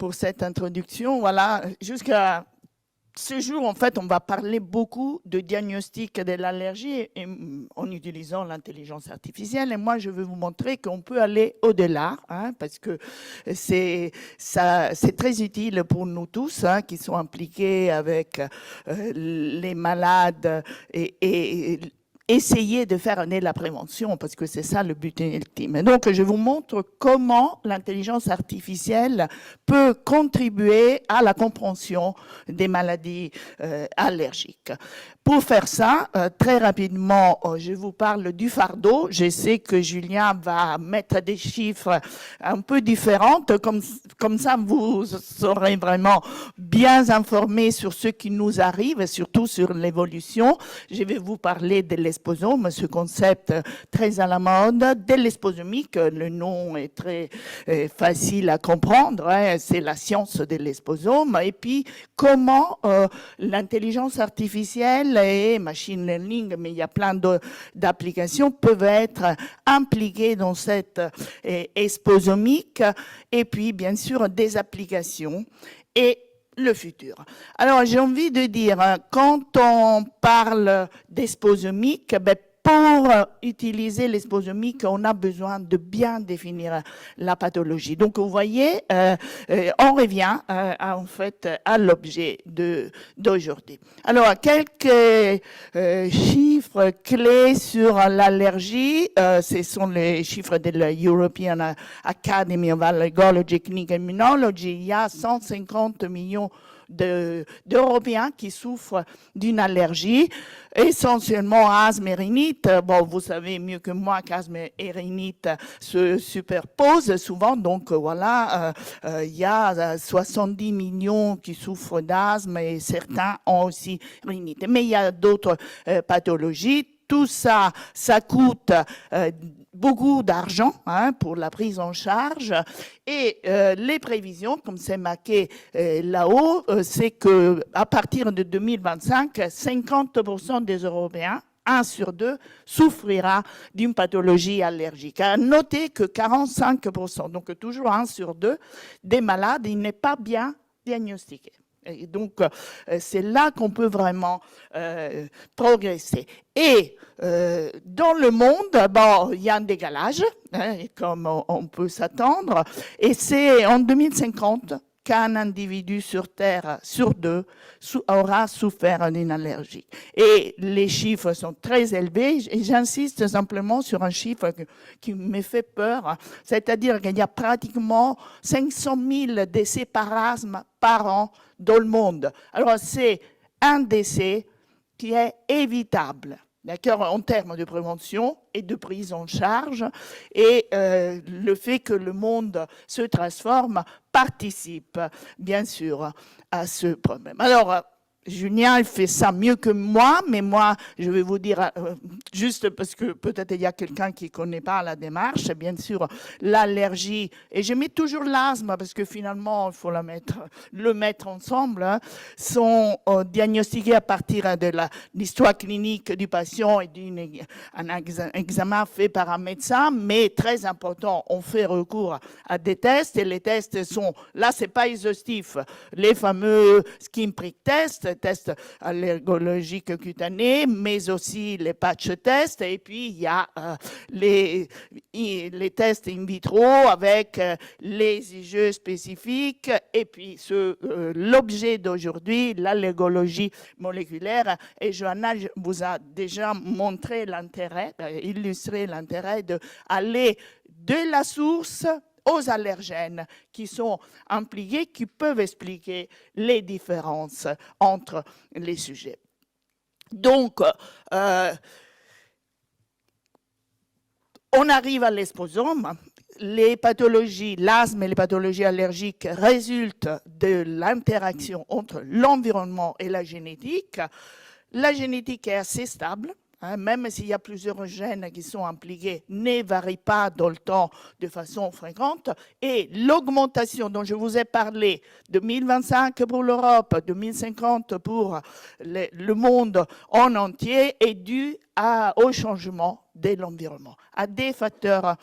pour cette introduction. Voilà, jusqu'à ce jour, en fait, on va parler beaucoup de diagnostic de l'allergie en utilisant l'intelligence artificielle. Et moi, je vais vous montrer qu'on peut aller au-delà, hein, parce que c'est très utile pour nous tous, hein, qui sont impliqués avec les malades et essayer de faire la prévention, parce que c'est ça le but ultime. Donc, je vous montre comment l'intelligence artificielle peut contribuer à la compréhension des maladies allergiques. Pour faire ça, très rapidement, je vous parle du fardeau. Je sais que Julien va mettre des chiffres un peu différents, comme ça vous serez vraiment bien informés sur ce qui nous arrive, et surtout sur l'évolution. Je vais vous parler de l'esposome, ce concept très à la mode, de l'esposomique. Le nom est très facile à comprendre, hein, c'est la science de l'esposome. Et puis, comment l'intelligence artificielle et machine learning, mais il y a plein d'applications, peuvent être impliquées dans cette esposomique. Et puis, bien sûr, des applications et le futur. Alors, j'ai envie de dire, quand on parle d'esposomique, pour utiliser l'esposomique, on a besoin de bien définir la pathologie. Donc, vous voyez, on revient en fait à l'objet d'aujourd'hui. Alors, quelques chiffres clés sur l'allergie. Ce sont les chiffres de la European Academy of Allergology and Immunology. Il y a 150 millions d'Européens qui souffrent d'une allergie, essentiellement asthme et rhinite. Bon, vous savez mieux que moi qu'asthme et rhinite se superposent souvent, donc voilà, il y a 70 millions qui souffrent d'asthme et certains ont aussi rhinite. Mais il y a d'autres pathologies. Tout ça, ça coûte beaucoup d'argent, hein, pour la prise en charge. Et les prévisions, comme c'est marqué là-haut, c'est que à partir de 2025, 50% des Européens, 1 sur 2, souffrira d'une pathologie allergique. À noter que 45%, donc toujours 1 sur 2, des malades, il n'est pas bien diagnostiqué. Et donc, c'est là qu'on peut vraiment progresser. Et dans le monde, bon, il y a un décalage, hein, comme on peut s'attendre, et c'est en 2050 qu'un individu sur Terre sur 2 aura souffert d'une allergie. Et les chiffres sont très élevés, et j'insiste simplement sur un chiffre qui me fait peur, c'est-à-dire qu'il y a pratiquement 500 000 décès par asthme par an dans le monde. Alors, c'est un décès qui est évitable, d'accord, en termes de prévention et de prise en charge. Et le fait que le monde se transforme participe, bien sûr, à ce problème. Alors, Julien, il fait ça mieux que moi, mais moi, je vais vous dire, juste parce que peut-être il y a quelqu'un qui ne connaît pas la démarche, bien sûr, l'allergie, et je mets toujours l'asthme, parce que finalement, il faut le mettre ensemble, hein, sont diagnostiqués à partir de l'histoire clinique du patient et d'un examen fait par un médecin, mais très important, on fait recours à des tests, et les tests sont, là, c'est pas exhaustif, les fameux skin prick tests allergologiques cutanés, mais aussi les patch tests, et puis il y a les tests in vitro avec les IgE spécifiques, et puis l'objet d'aujourd'hui, l'allergologie moléculaire, et Johanna vous a déjà montré l'intérêt, illustré l'intérêt d'aller de la source aux allergènes qui sont impliqués, qui peuvent expliquer les différences entre les sujets. Donc, on arrive à l'esposome. Les pathologies, l'asthme et les pathologies allergiques résultent de l'interaction entre l'environnement et la génétique. La génétique est assez stable. Même s'il y a plusieurs gènes qui sont impliqués, ne varie pas dans le temps de façon fréquente. Et l'augmentation dont je vous ai parlé, 2025 pour l'Europe, 2050 pour le monde en entier, est due au changement de l'environnement, à des facteurs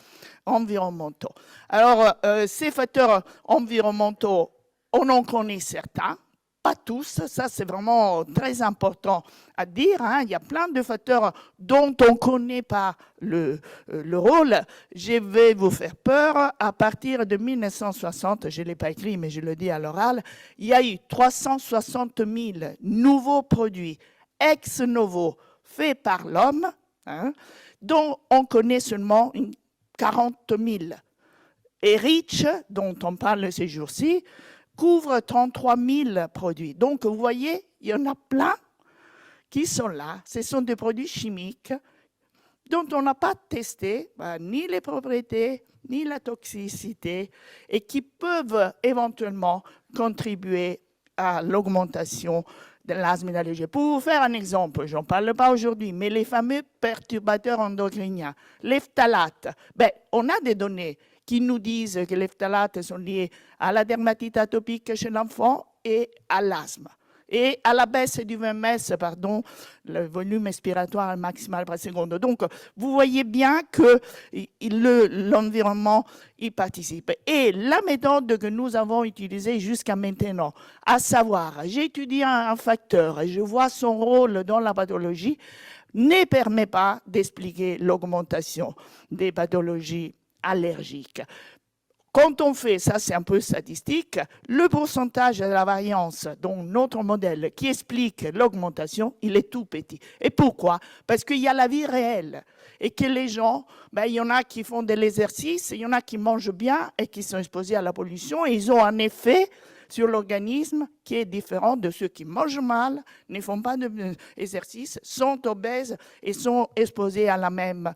environnementaux. Alors, ces facteurs environnementaux on en connaît certains, pas tous, ça c'est vraiment très important à dire. Il y a plein de facteurs dont on ne connaît pas le rôle. Je vais vous faire peur. À partir de 1960, je ne l'ai pas écrit, mais je le dis à l'oral, il y a eu 360 000 nouveaux produits ex novo faits par l'homme, dont on connaît seulement 40 000. Et REACH, dont on parle ces jours-ci, couvre 33 000 produits. Donc, vous voyez, il y en a plein qui sont là. Ce sont des produits chimiques dont on n'a pas testé ni les propriétés, ni la toxicité, et qui peuvent éventuellement contribuer à l'augmentation de l'asthme et de l'allergie. Pour vous faire un exemple, je n'en parle pas aujourd'hui, mais les fameux perturbateurs endocriniens, les phtalates, on a des données qui nous disent que les phtalates sont liés à la dermatite atopique chez l'enfant et à l'asthme. Et à la baisse du VMS, le volume expiratoire maximal par seconde. Donc, vous voyez bien que l'environnement y participe. Et la méthode que nous avons utilisée jusqu'à maintenant, à savoir, j'ai étudié un facteur et je vois son rôle dans la pathologie, ne permet pas d'expliquer l'augmentation des pathologies allergiques. Quand on fait, ça c'est un peu statistique, le pourcentage de la variance dans notre modèle qui explique l'augmentation, il est tout petit. Et pourquoi? Parce qu'il y a la vie réelle et que les gens, il y en a qui font de l'exercice, il y en a qui mangent bien et qui sont exposés à la pollution et ils ont un effet sur l'organisme qui est différent de ceux qui mangent mal, ne font pas d'exercice, sont obèses et sont exposés à la même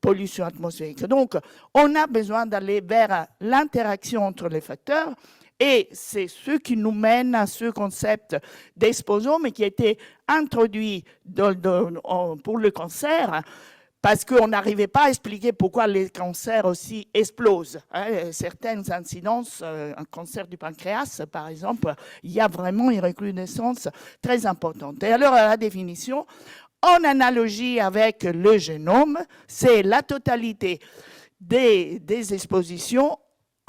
pollution atmosphérique. Donc, on a besoin d'aller vers l'interaction entre les facteurs et c'est ce qui nous mène à ce concept d'exposome qui a été introduit pour le cancer, parce qu'on n'arrivait pas à expliquer pourquoi les cancers aussi explosent. Certaines incidences, un cancer du pancréas, par exemple, il y a vraiment une recrudescence très importante. Et alors, la définition, en analogie avec le génome, c'est la totalité des expositions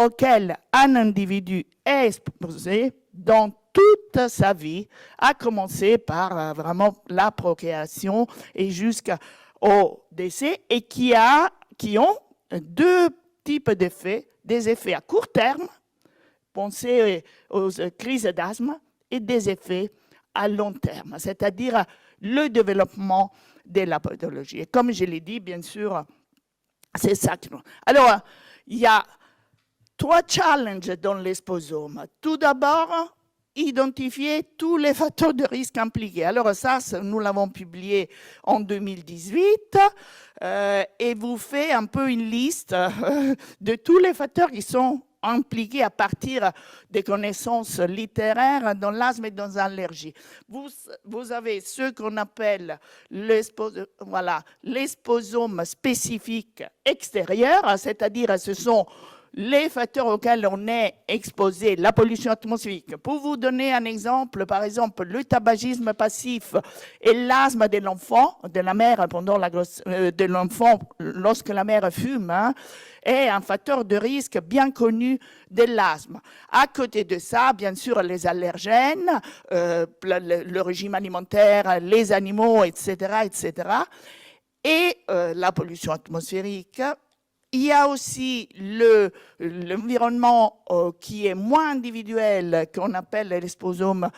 auxquelles un individu est exposé dans toute sa vie, à commencer par vraiment la procréation et jusqu'au décès, et qui ont deux types d'effets, des effets à court terme, pensez aux crises d'asthme, et des effets à long terme, c'est-à-dire le développement de la pathologie. Et comme je l'ai dit, bien sûr, c'est ça. Alors, il y a 3 challenges dans l'exposome. Tout d'abord, identifier tous les facteurs de risque impliqués. Alors ça, nous l'avons publié en 2018 et vous fait un peu une liste de tous les facteurs qui sont impliqués à partir des connaissances littéraires dans l'asthme et dans l'allergie. Vous avez ce qu'on appelle l'exposome spécifique extérieur, c'est-à-dire ce sont les facteurs auxquels on est exposé, la pollution atmosphérique. Pour vous donner un exemple, par exemple, le tabagisme passif et l'asthme de l'enfant, de la mère pendant de l'enfant lorsque la mère fume, est un facteur de risque bien connu de l'asthme. À côté de ça, bien sûr, les allergènes, le régime alimentaire, les animaux, etc., etc., et la pollution atmosphérique. Il y a aussi l'environnement qui est moins individuel, qu'on appelle l'exposome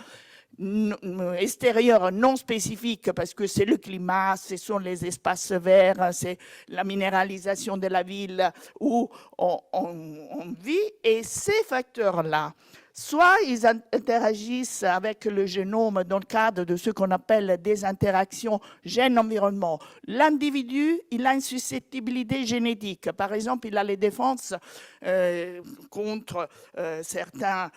extérieur non spécifique, parce que c'est le climat, ce sont les espaces verts, c'est la minéralisation de la ville où on vit. Et ces facteurs-là, soit ils interagissent avec le génome dans le cadre de ce qu'on appelle des interactions gène-environnement. L'individu, il a une susceptibilité génétique. Par exemple, il a les défenses contre certains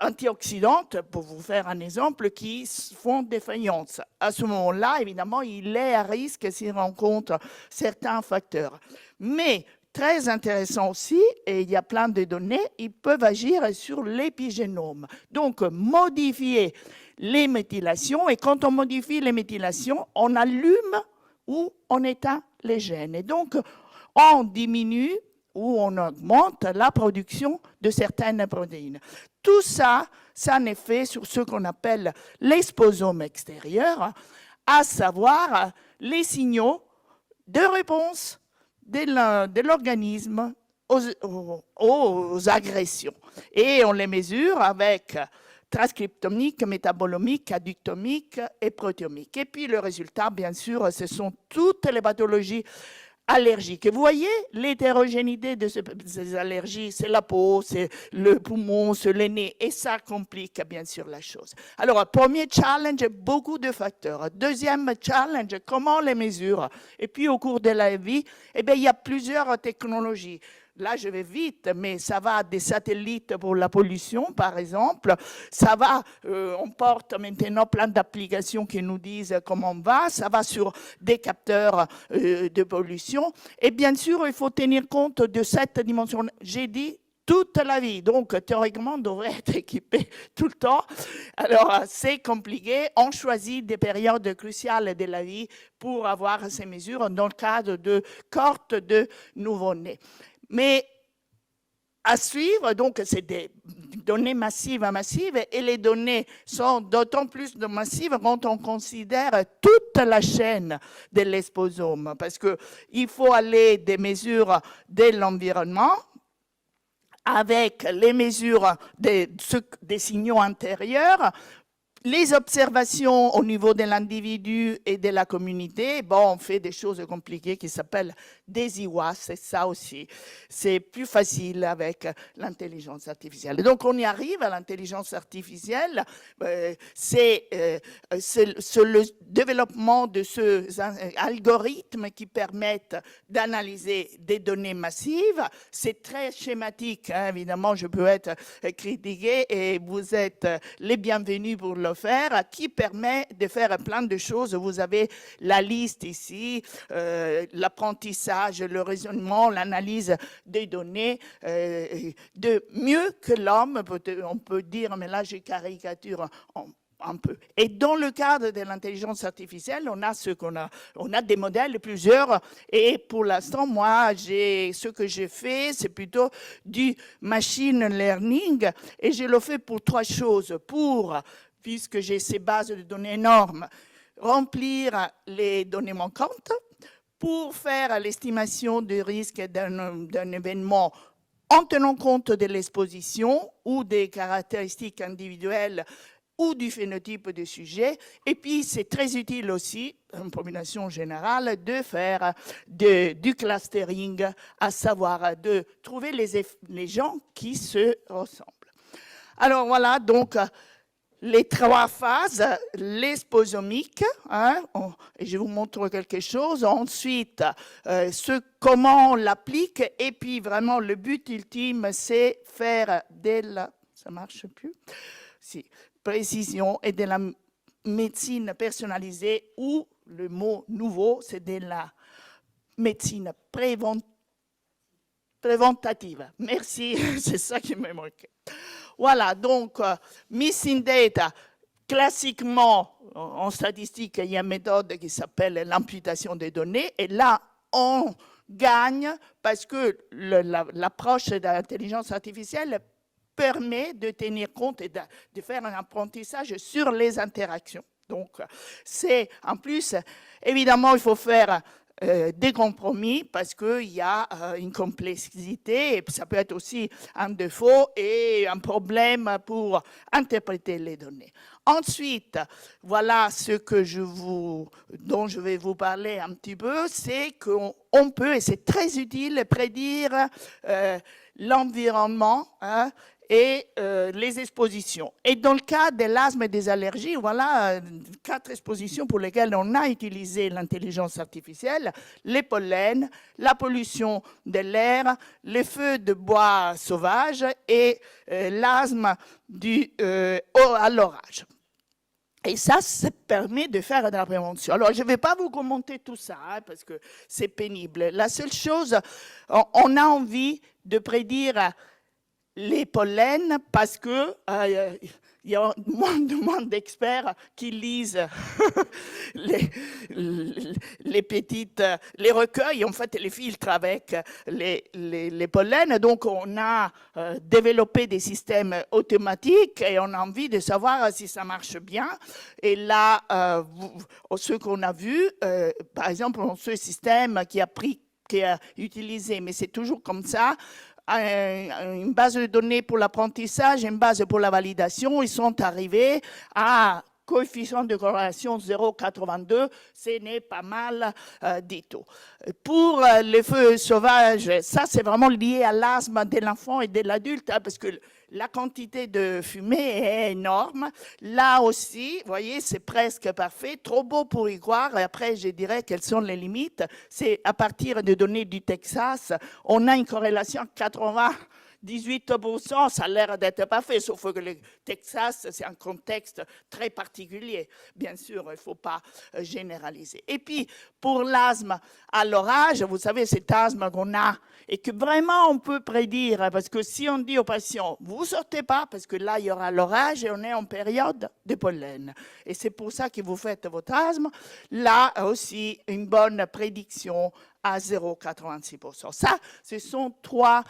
antioxydants, pour vous faire un exemple, qui font défaillance. À ce moment-là, évidemment, il est à risque s'il rencontre certains facteurs. Mais très intéressant aussi, et il y a plein de données, ils peuvent agir sur l'épigénome. Donc, modifier les méthylations, et quand on modifie les méthylations, on allume ou on éteint les gènes. Et donc, on diminue où on augmente la production de certaines protéines. Tout ça, ça a un effet sur ce qu'on appelle l'exposome extérieur, à savoir les signaux de réponse de l'organisme aux agressions. Et on les mesure avec transcriptomique, métabolomique, adductomique et protéomique. Et puis le résultat, bien sûr, ce sont toutes les pathologies allergiques. Et vous voyez l'hétérogénéité de ces allergies, c'est la peau, c'est le poumon, c'est le nez, et ça complique bien sûr la chose. Alors, premier challenge, beaucoup de facteurs. Deuxième challenge, comment on les mesure? Et puis au cours de la vie, eh bien, il y a plusieurs technologies. Là, je vais vite, mais ça va des satellites pour la pollution, par exemple. Ça va, on porte maintenant plein d'applications qui nous disent comment on va. Ça va sur des capteurs de pollution. Et bien sûr, il faut tenir compte de cette dimension. J'ai dit toute la vie. Donc, théoriquement, on devrait être équipé tout le temps. Alors, c'est compliqué. On choisit des périodes cruciales de la vie pour avoir ces mesures dans le cadre de cohortes de nouveau-nés. Mais à suivre, donc c'est des données massives, et les données sont d'autant plus massives quand on considère toute la chaîne de l'exposome, parce qu'il faut aller des mesures de l'environnement avec les mesures des signaux antérieurs, les observations au niveau de l'individu et de la communauté. Bon, on fait des choses compliquées qui s'appellent des IWAS, c'est ça aussi. C'est plus facile avec l'intelligence artificielle. Donc, on y arrive à l'intelligence artificielle. C'est le développement de ces algorithmes qui permettent d'analyser des données massives. C'est très schématique, hein. Évidemment, je peux être critiqué et vous êtes les bienvenus pour le faire, qui permet de faire plein de choses. Vous avez la liste ici, l'apprentissage, le raisonnement, l'analyse des données, de mieux que l'homme, on peut dire, mais là je caricature un peu. Et dans le cadre de l'intelligence artificielle, on a des modèles, plusieurs, et pour l'instant, moi, ce que j'ai fait, c'est plutôt du machine learning, et je le fais pour trois choses. Puisque j'ai ces bases de données énormes, remplir les données manquantes, pour faire l'estimation du risque d'un événement en tenant compte de l'exposition ou des caractéristiques individuelles ou du phénotype du sujet. Et puis, c'est très utile aussi, en population générale, de faire du clustering, à savoir de trouver les gens qui se ressemblent. Alors voilà, donc, les trois phases, l'exposomique, hein, et je vous montre quelque chose. Ensuite, comment on l'applique. Et puis, vraiment, le but ultime, c'est faire ça marche plus? Si, précision et de la médecine personnalisée, ou le mot nouveau, c'est de la médecine préventative. Merci, c'est ça qui me manquait. Voilà, donc, missing data, classiquement, en statistique, il y a une méthode qui s'appelle l'imputation des données, et là, on gagne parce que l'approche de l'intelligence artificielle permet de tenir compte et de faire un apprentissage sur les interactions. Donc, c'est, en plus, évidemment, il faut faire des compromis parce qu'il y a une complexité, et ça peut être aussi un défaut et un problème pour interpréter les données. Ensuite, voilà ce dont je vais vous parler un petit peu, c'est qu'on peut, et c'est très utile, prédire l'environnement, hein, et les expositions. Et dans le cas de l'asthme et des allergies, voilà 4 expositions pour lesquelles on a utilisé l'intelligence artificielle: les pollens, la pollution de l'air, les feux de bois sauvages et l'asthme à l'orage. Et ça permet de faire de la prévention. Alors, je ne vais pas vous commenter tout ça, hein, parce que c'est pénible. La seule chose, on a envie de prédire les pollens parce que il y a moins d'experts qui lisent les recueils, en fait, les filtres avec les pollens. Donc, on a développé des systèmes automatiques et on a envie de savoir si ça marche bien. Et là, ce qu'on a vu, par exemple, ce système qui a utilisé, mais c'est toujours comme ça, une base de données pour l'apprentissage, une base pour la validation, ils sont arrivés à coefficient de corrélation 0,82, ce n'est pas mal du tout. Pour les feux sauvages, ça c'est vraiment lié à l'asthme de l'enfant et de l'adulte, hein, parce que la quantité de fumée est énorme. Là aussi, vous voyez, c'est presque parfait, trop beau pour y croire. Et après, je dirais quelles sont les limites. C'est à partir des données du Texas, on a une corrélation 18%, ça a l'air d'être parfait, sauf que le Texas, c'est un contexte très particulier. Bien sûr, il ne faut pas généraliser. Et puis, pour l'asthme à l'orage, vous savez, cet asthme qu'on a et que vraiment on peut prédire, parce que si on dit aux patients, vous ne sortez pas, parce que là, il y aura l'orage et on est en période de pollen. Et c'est pour ça que vous faites votre asthme. Là aussi, une bonne prédiction à 0,86%. Ça, ce sont trois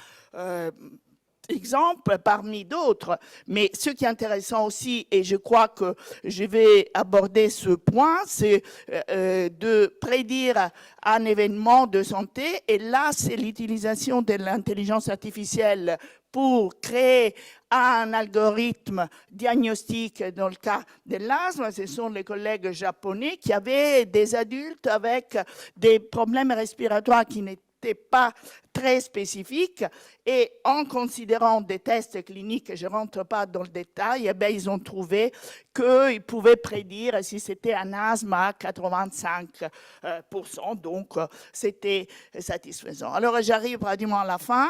exemples parmi d'autres. Mais ce qui est intéressant aussi, et je crois que je vais aborder ce point, c'est de prédire un événement de santé. Et là, c'est l'utilisation de l'intelligence artificielle pour créer un algorithme diagnostique dans le cas de l'asthme. Ce sont les collègues japonais qui avaient des adultes avec des problèmes respiratoires qui n'étaient pas très spécifiques, et en considérant des tests cliniques, je ne rentre pas dans le détail, eh bien, ils ont trouvé qu'ils pouvaient prédire si c'était un asthme à 85%, donc c'était satisfaisant. Alors j'arrive pratiquement à la fin.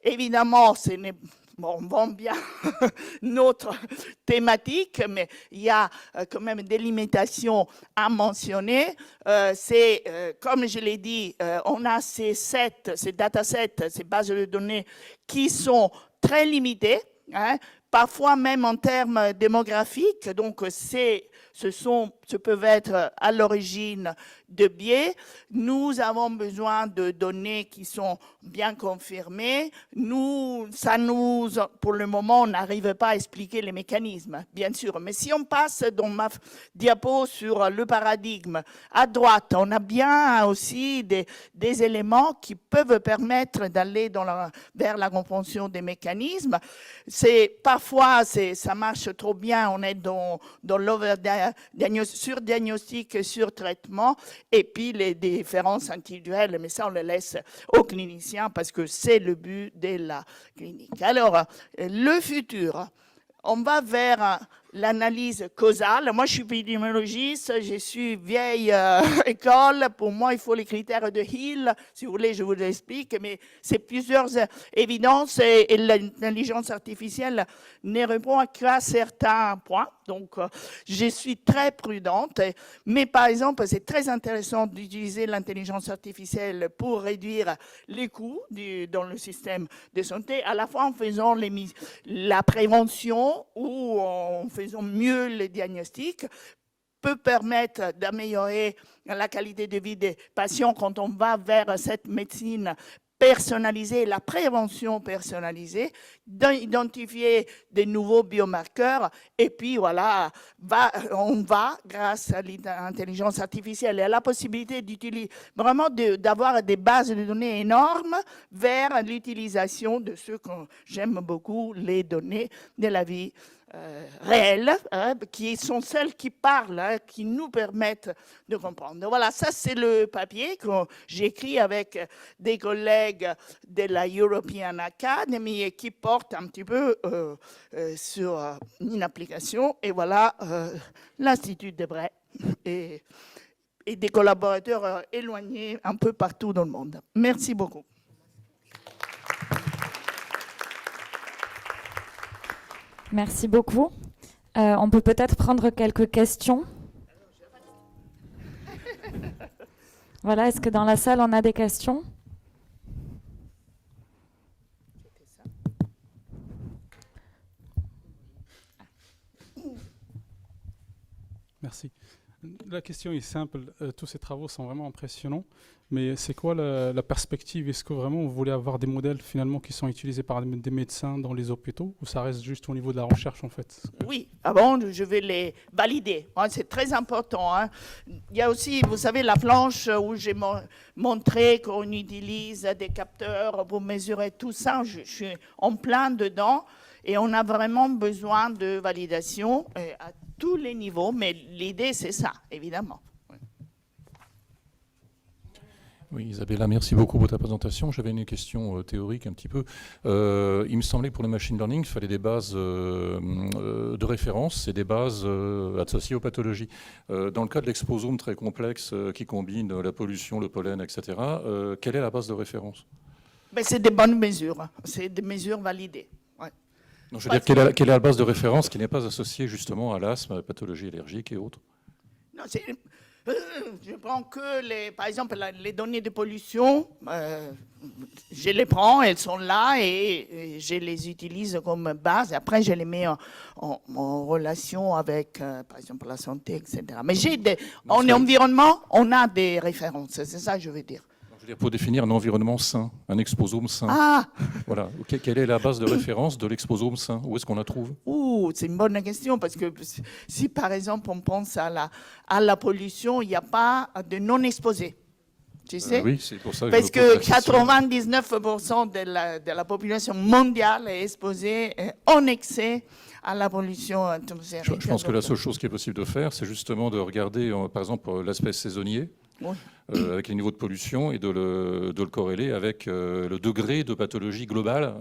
Évidemment, ce n'est bon, on vend bien notre thématique, mais il y a quand même des limitations à mentionner. Comme je l'ai dit, on a ces datasets, ces bases de données qui sont très limitées, hein, parfois même en termes démographiques. Donc, ce peuvent être à l'origine de biais. Nous avons besoin de données qui sont bien confirmées. Pour le moment, on n'arrive pas à expliquer les mécanismes, bien sûr. Mais si on passe dans ma diapo sur le paradigme, à droite, on a bien aussi des éléments qui peuvent permettre d'aller vers la compréhension des mécanismes. Parfois, ça marche trop bien, on est dans sur-diagnostic, sur-traitement, et puis les différences individuelles, mais ça, on le laisse aux cliniciens parce que c'est le but de la clinique. Alors, le futur, on va vers l'analyse causale. Moi, je suis épidémiologiste, je suis vieille école. Pour moi, il faut les critères de Hill. Si vous voulez, je vous l'explique. Mais c'est plusieurs évidences et l'intelligence artificielle ne répond qu'à certains points. Donc, je suis très prudente. Mais par exemple, c'est très intéressant d'utiliser l'intelligence artificielle pour réduire les coûts dans le système de santé, à la fois en faisant la prévention ou en faisant mieux les diagnostics, peut permettre d'améliorer la qualité de vie des patients quand on va vers cette médecine personnalisée, la prévention personnalisée, d'identifier des nouveaux biomarqueurs, et puis voilà, on va, grâce à l'intelligence artificielle et à la possibilité d'utiliser, vraiment d'avoir des bases de données énormes vers l'utilisation de ce que j'aime beaucoup, les données de la vie réelles, hein, qui sont celles qui parlent, hein, qui nous permettent de comprendre. Voilà, ça c'est le papier que j'ai écrit avec des collègues de la European Academy et qui porte un petit peu sur une application. Et voilà l'Institut Debré et des collaborateurs éloignés un peu partout dans le monde. Merci beaucoup. Merci beaucoup. On peut peut-être prendre quelques questions. Voilà, est-ce que dans la salle, on a des questions ? Merci. La question est simple. Tous ces travaux sont vraiment impressionnants. Mais c'est quoi la perspective? Est-ce que vraiment vous voulez avoir des modèles finalement qui sont utilisés par des médecins dans les hôpitaux ou ça reste juste au niveau de la recherche en fait? Oui, avant, je vais les valider. Hein, c'est très important. Hein. Il y a aussi, vous savez, la planche où j'ai montré qu'on utilise des capteurs pour mesurer tout ça. Je suis en plein dedans et on a vraiment besoin de validation à tous les niveaux. Mais l'idée, c'est ça, évidemment. Oui, Isabella, merci beaucoup pour ta présentation. J'avais une question théorique un petit peu. Il me semblait que pour le machine learning, il fallait des bases de référence et des bases associées aux pathologies. Dans le cas de l'exposome très complexe qui combine la pollution, le pollen, etc., quelle est la base de référence? Ben, c'est des bonnes mesures. C'est des mesures validées. Ouais. Non, je veux dire, quelle est la base de référence qui n'est pas associée justement à l'asthme, à la pathologie allergique et autres? Non, je prends que, par exemple, les données de pollution, je les prends, elles sont là et je les utilise comme base. Après, je les mets en relation avec, par exemple, la santé, etc. Mais en environnement, on a des références, c'est ça que je veux dire. Je veux dire, pour définir un environnement sain, un exposome sain. Ah. Voilà. Quelle est la base de référence de l'exposome sain? Où est-ce qu'on la trouve? C'est une bonne question parce que si par exemple on pense à la pollution, il n'y a pas de non-exposé. Tu sais? Oui, c'est pour ça que parce je me pose que la question. 99% de la population mondiale est exposée en excès à la pollution atmosphérique. Je pense que la seule chose qui est possible de faire, c'est justement de regarder, par exemple, l'aspect saisonnier. Oui. Avec les niveaux de pollution et de le corréler avec le degré de pathologie globale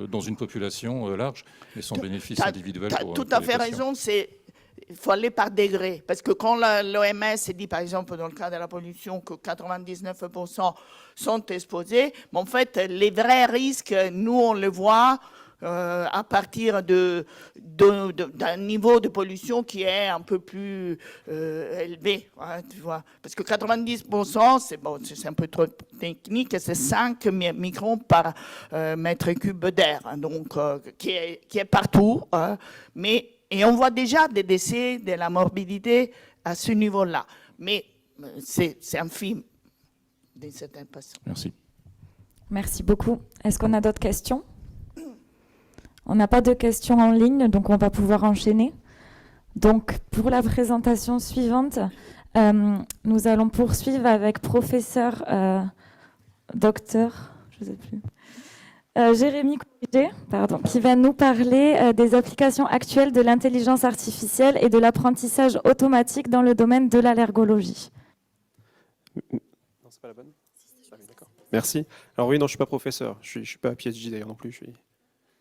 dans une population large, mais sans bénéfice individuel. Tu as tout à fait raison, il faut aller par degré. Parce que quand l'OMS dit, par exemple, dans le cas de la pollution, que 99% sont exposés, mais en fait, les vrais risques, nous, on le voit à partir d'un niveau de pollution qui est un peu plus élevé, hein, tu vois. Parce que 90%, c'est un peu trop technique, c'est 5 microns par mètre cube d'air, hein, donc qui est partout. Hein, et on voit déjà des décès, de la morbidité à ce niveau-là. Mais c'est infime d'une certaine façon. Merci. Merci beaucoup. Est-ce qu'on a d'autres questions? On n'a pas de questions en ligne, donc on va pouvoir enchaîner. Donc, pour la présentation suivante, nous allons poursuivre avec professeur docteur, je ne sais plus, Jérémy Corriger, qui va nous parler des applications actuelles de l'intelligence artificielle et de l'apprentissage automatique dans le domaine de l'allergologie. Non, c'est pas la bonne. Ah, oui, d'accord. Merci. Alors oui, non, je ne suis pas professeur. Je ne suis pas PhD d'ailleurs non plus. Je suis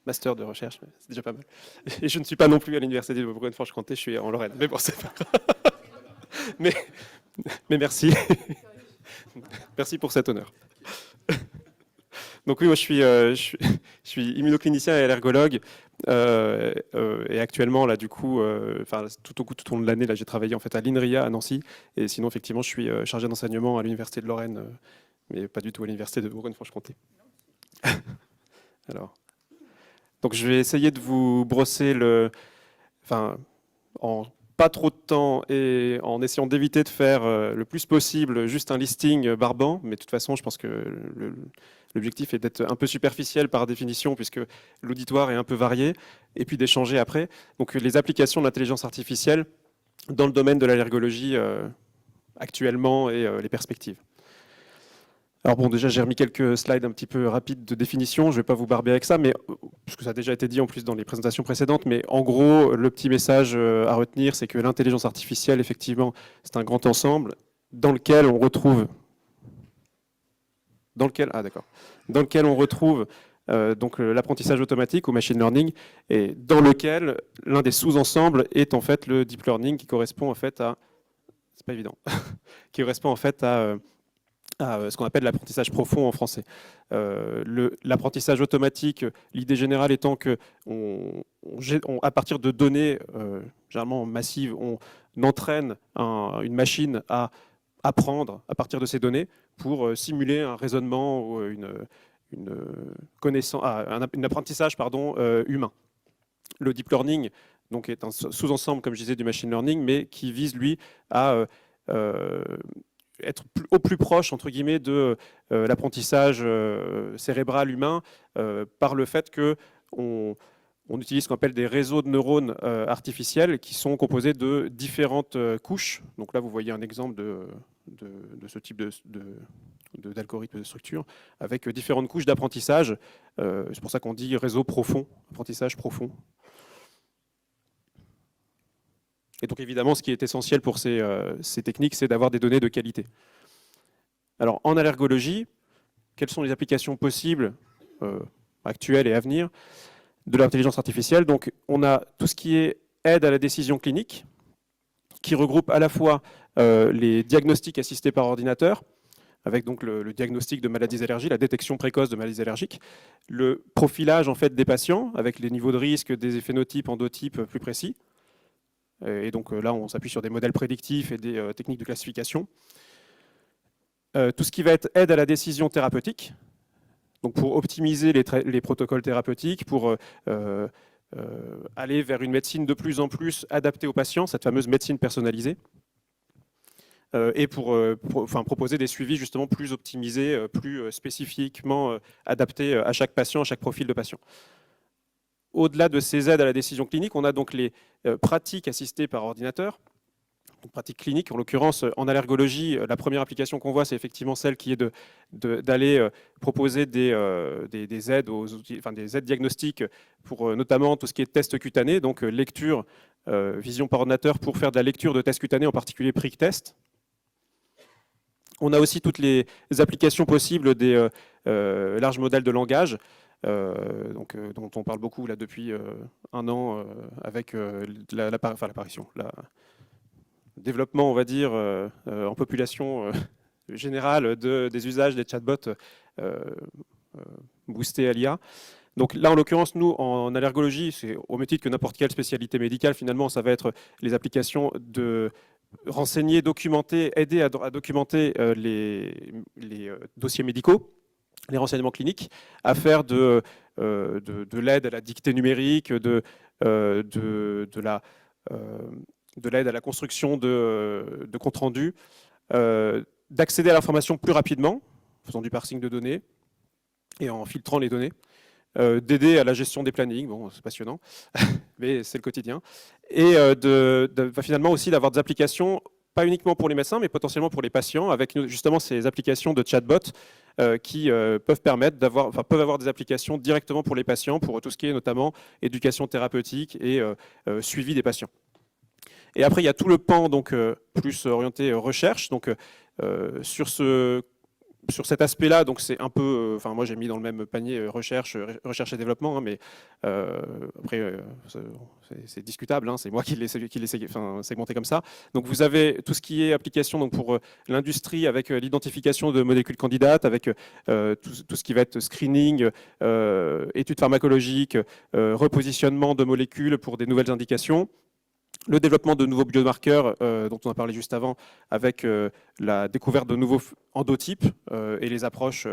master de recherche, mais c'est déjà pas mal. Et je ne suis pas non plus à l'université de Bourgogne-Franche-Comté, je suis en Lorraine. Mais bon, c'est pas grave. Mais merci. Merci pour cet honneur. Donc oui, moi je suis immunoclinicien et allergologue. Et actuellement, là, du coup, tout au long de l'année, là, j'ai travaillé en fait à l'INRIA à Nancy. Et sinon, effectivement, je suis chargé d'enseignement à l'université de Lorraine, mais pas du tout à l'université de Bourgogne-Franche-Comté. Alors. Donc je vais essayer de vous brosser en pas trop de temps et en essayant d'éviter de faire le plus possible juste un listing barbant. Mais de toute façon, je pense que l'objectif est d'être un peu superficiel par définition puisque l'auditoire est un peu varié et puis d'échanger après. Donc les applications de l'intelligence artificielle dans le domaine de l'allergologie actuellement et les perspectives. Alors bon, déjà, j'ai remis quelques slides un petit peu rapides de définition. Je ne vais pas vous barber avec ça, mais parce que ça a déjà été dit en plus dans les présentations précédentes. Mais en gros, le petit message à retenir, c'est que l'intelligence artificielle, effectivement, c'est un grand ensemble dans lequel on retrouve, donc l'apprentissage automatique ou machine learning, et dans lequel l'un des sous-ensembles est en fait le deep learning, qui correspond en fait à, c'est pas évident, qui correspond en fait à ce qu'on appelle l'apprentissage profond en français. L'apprentissage automatique, l'idée générale étant que à partir de données généralement massives, on entraîne une machine à apprendre à partir de ces données pour simuler un raisonnement ou un apprentissage humain. Le deep learning donc est un sous-ensemble, comme je disais, du machine learning, mais qui vise, lui, à être au plus proche, entre guillemets, de l'apprentissage cérébral humain par le fait qu'on utilise ce qu'on appelle des réseaux de neurones artificiels qui sont composés de différentes couches. Donc là, vous voyez un exemple de ce type d'algorithme de structure avec différentes couches d'apprentissage. C'est pour ça qu'on dit réseau profond, apprentissage profond. Et donc évidemment, ce qui est essentiel pour ces techniques, c'est d'avoir des données de qualité. Alors en allergologie, quelles sont les applications possibles, actuelles et à venir, de l'intelligence artificielle? Donc on a tout ce qui est aide à la décision clinique, qui regroupe à la fois les diagnostics assistés par ordinateur, avec donc le diagnostic de maladies allergiques, la détection précoce de maladies allergiques, le profilage en fait des patients, avec les niveaux de risque, des phénotypes, endotypes plus précis. Et donc là, on s'appuie sur des modèles prédictifs et des techniques de classification. Tout ce qui va être aide à la décision thérapeutique, donc pour optimiser les protocoles thérapeutiques, pour aller vers une médecine de plus en plus adaptée aux patients, cette fameuse médecine personnalisée, et pour proposer des suivis justement plus optimisés, plus spécifiquement adaptés à chaque patient, à chaque profil de patient. Au-delà de ces aides à la décision clinique, on a donc les pratiques assistées par ordinateur, pratiques cliniques. En l'occurrence, en allergologie, la première application qu'on voit, c'est effectivement celle qui est d'aller proposer des aides aux outils, enfin des aides diagnostiques pour notamment tout ce qui est test cutané, donc lecture, vision par ordinateur pour faire de la lecture de tests cutanés, en particulier prick test. On a aussi toutes les applications possibles des larges modèles de langage, dont on parle beaucoup là depuis un an avec l'apparition, le développement, on va dire, en population générale des usages des chatbots boostés à l'IA. Donc là, en l'occurrence, nous, en allergologie, c'est au même titre que n'importe quelle spécialité médicale, finalement, ça va être les applications de renseigner, documenter, aider à documenter les dossiers médicaux, les renseignements cliniques, à faire de l'aide à la dictée numérique, de l'aide à la construction de comptes rendus, d'accéder à l'information plus rapidement, en faisant du parsing de données et en filtrant les données, d'aider à la gestion des plannings, bon, c'est passionnant, mais c'est le quotidien, et finalement aussi d'avoir des applications, pas uniquement pour les médecins, mais potentiellement pour les patients, avec justement ces applications de chatbot qui peuvent avoir des applications directement pour les patients, pour tout ce qui est notamment éducation thérapeutique et suivi des patients. Et après, il y a tout le pan donc, plus orienté recherche. Donc, sur cet aspect-là, donc c'est un peu, moi j'ai mis dans le même panier recherche et développement, hein, mais après c'est discutable, hein, c'est moi qui l'ai segmenté comme ça. Donc vous avez tout ce qui est application donc pour l'industrie avec l'identification de molécules candidates, avec tout ce qui va être screening, études pharmacologiques, repositionnement de molécules pour des nouvelles indications. Le développement de nouveaux biomarqueurs dont on a parlé juste avant, avec la découverte de nouveaux endotypes et les approches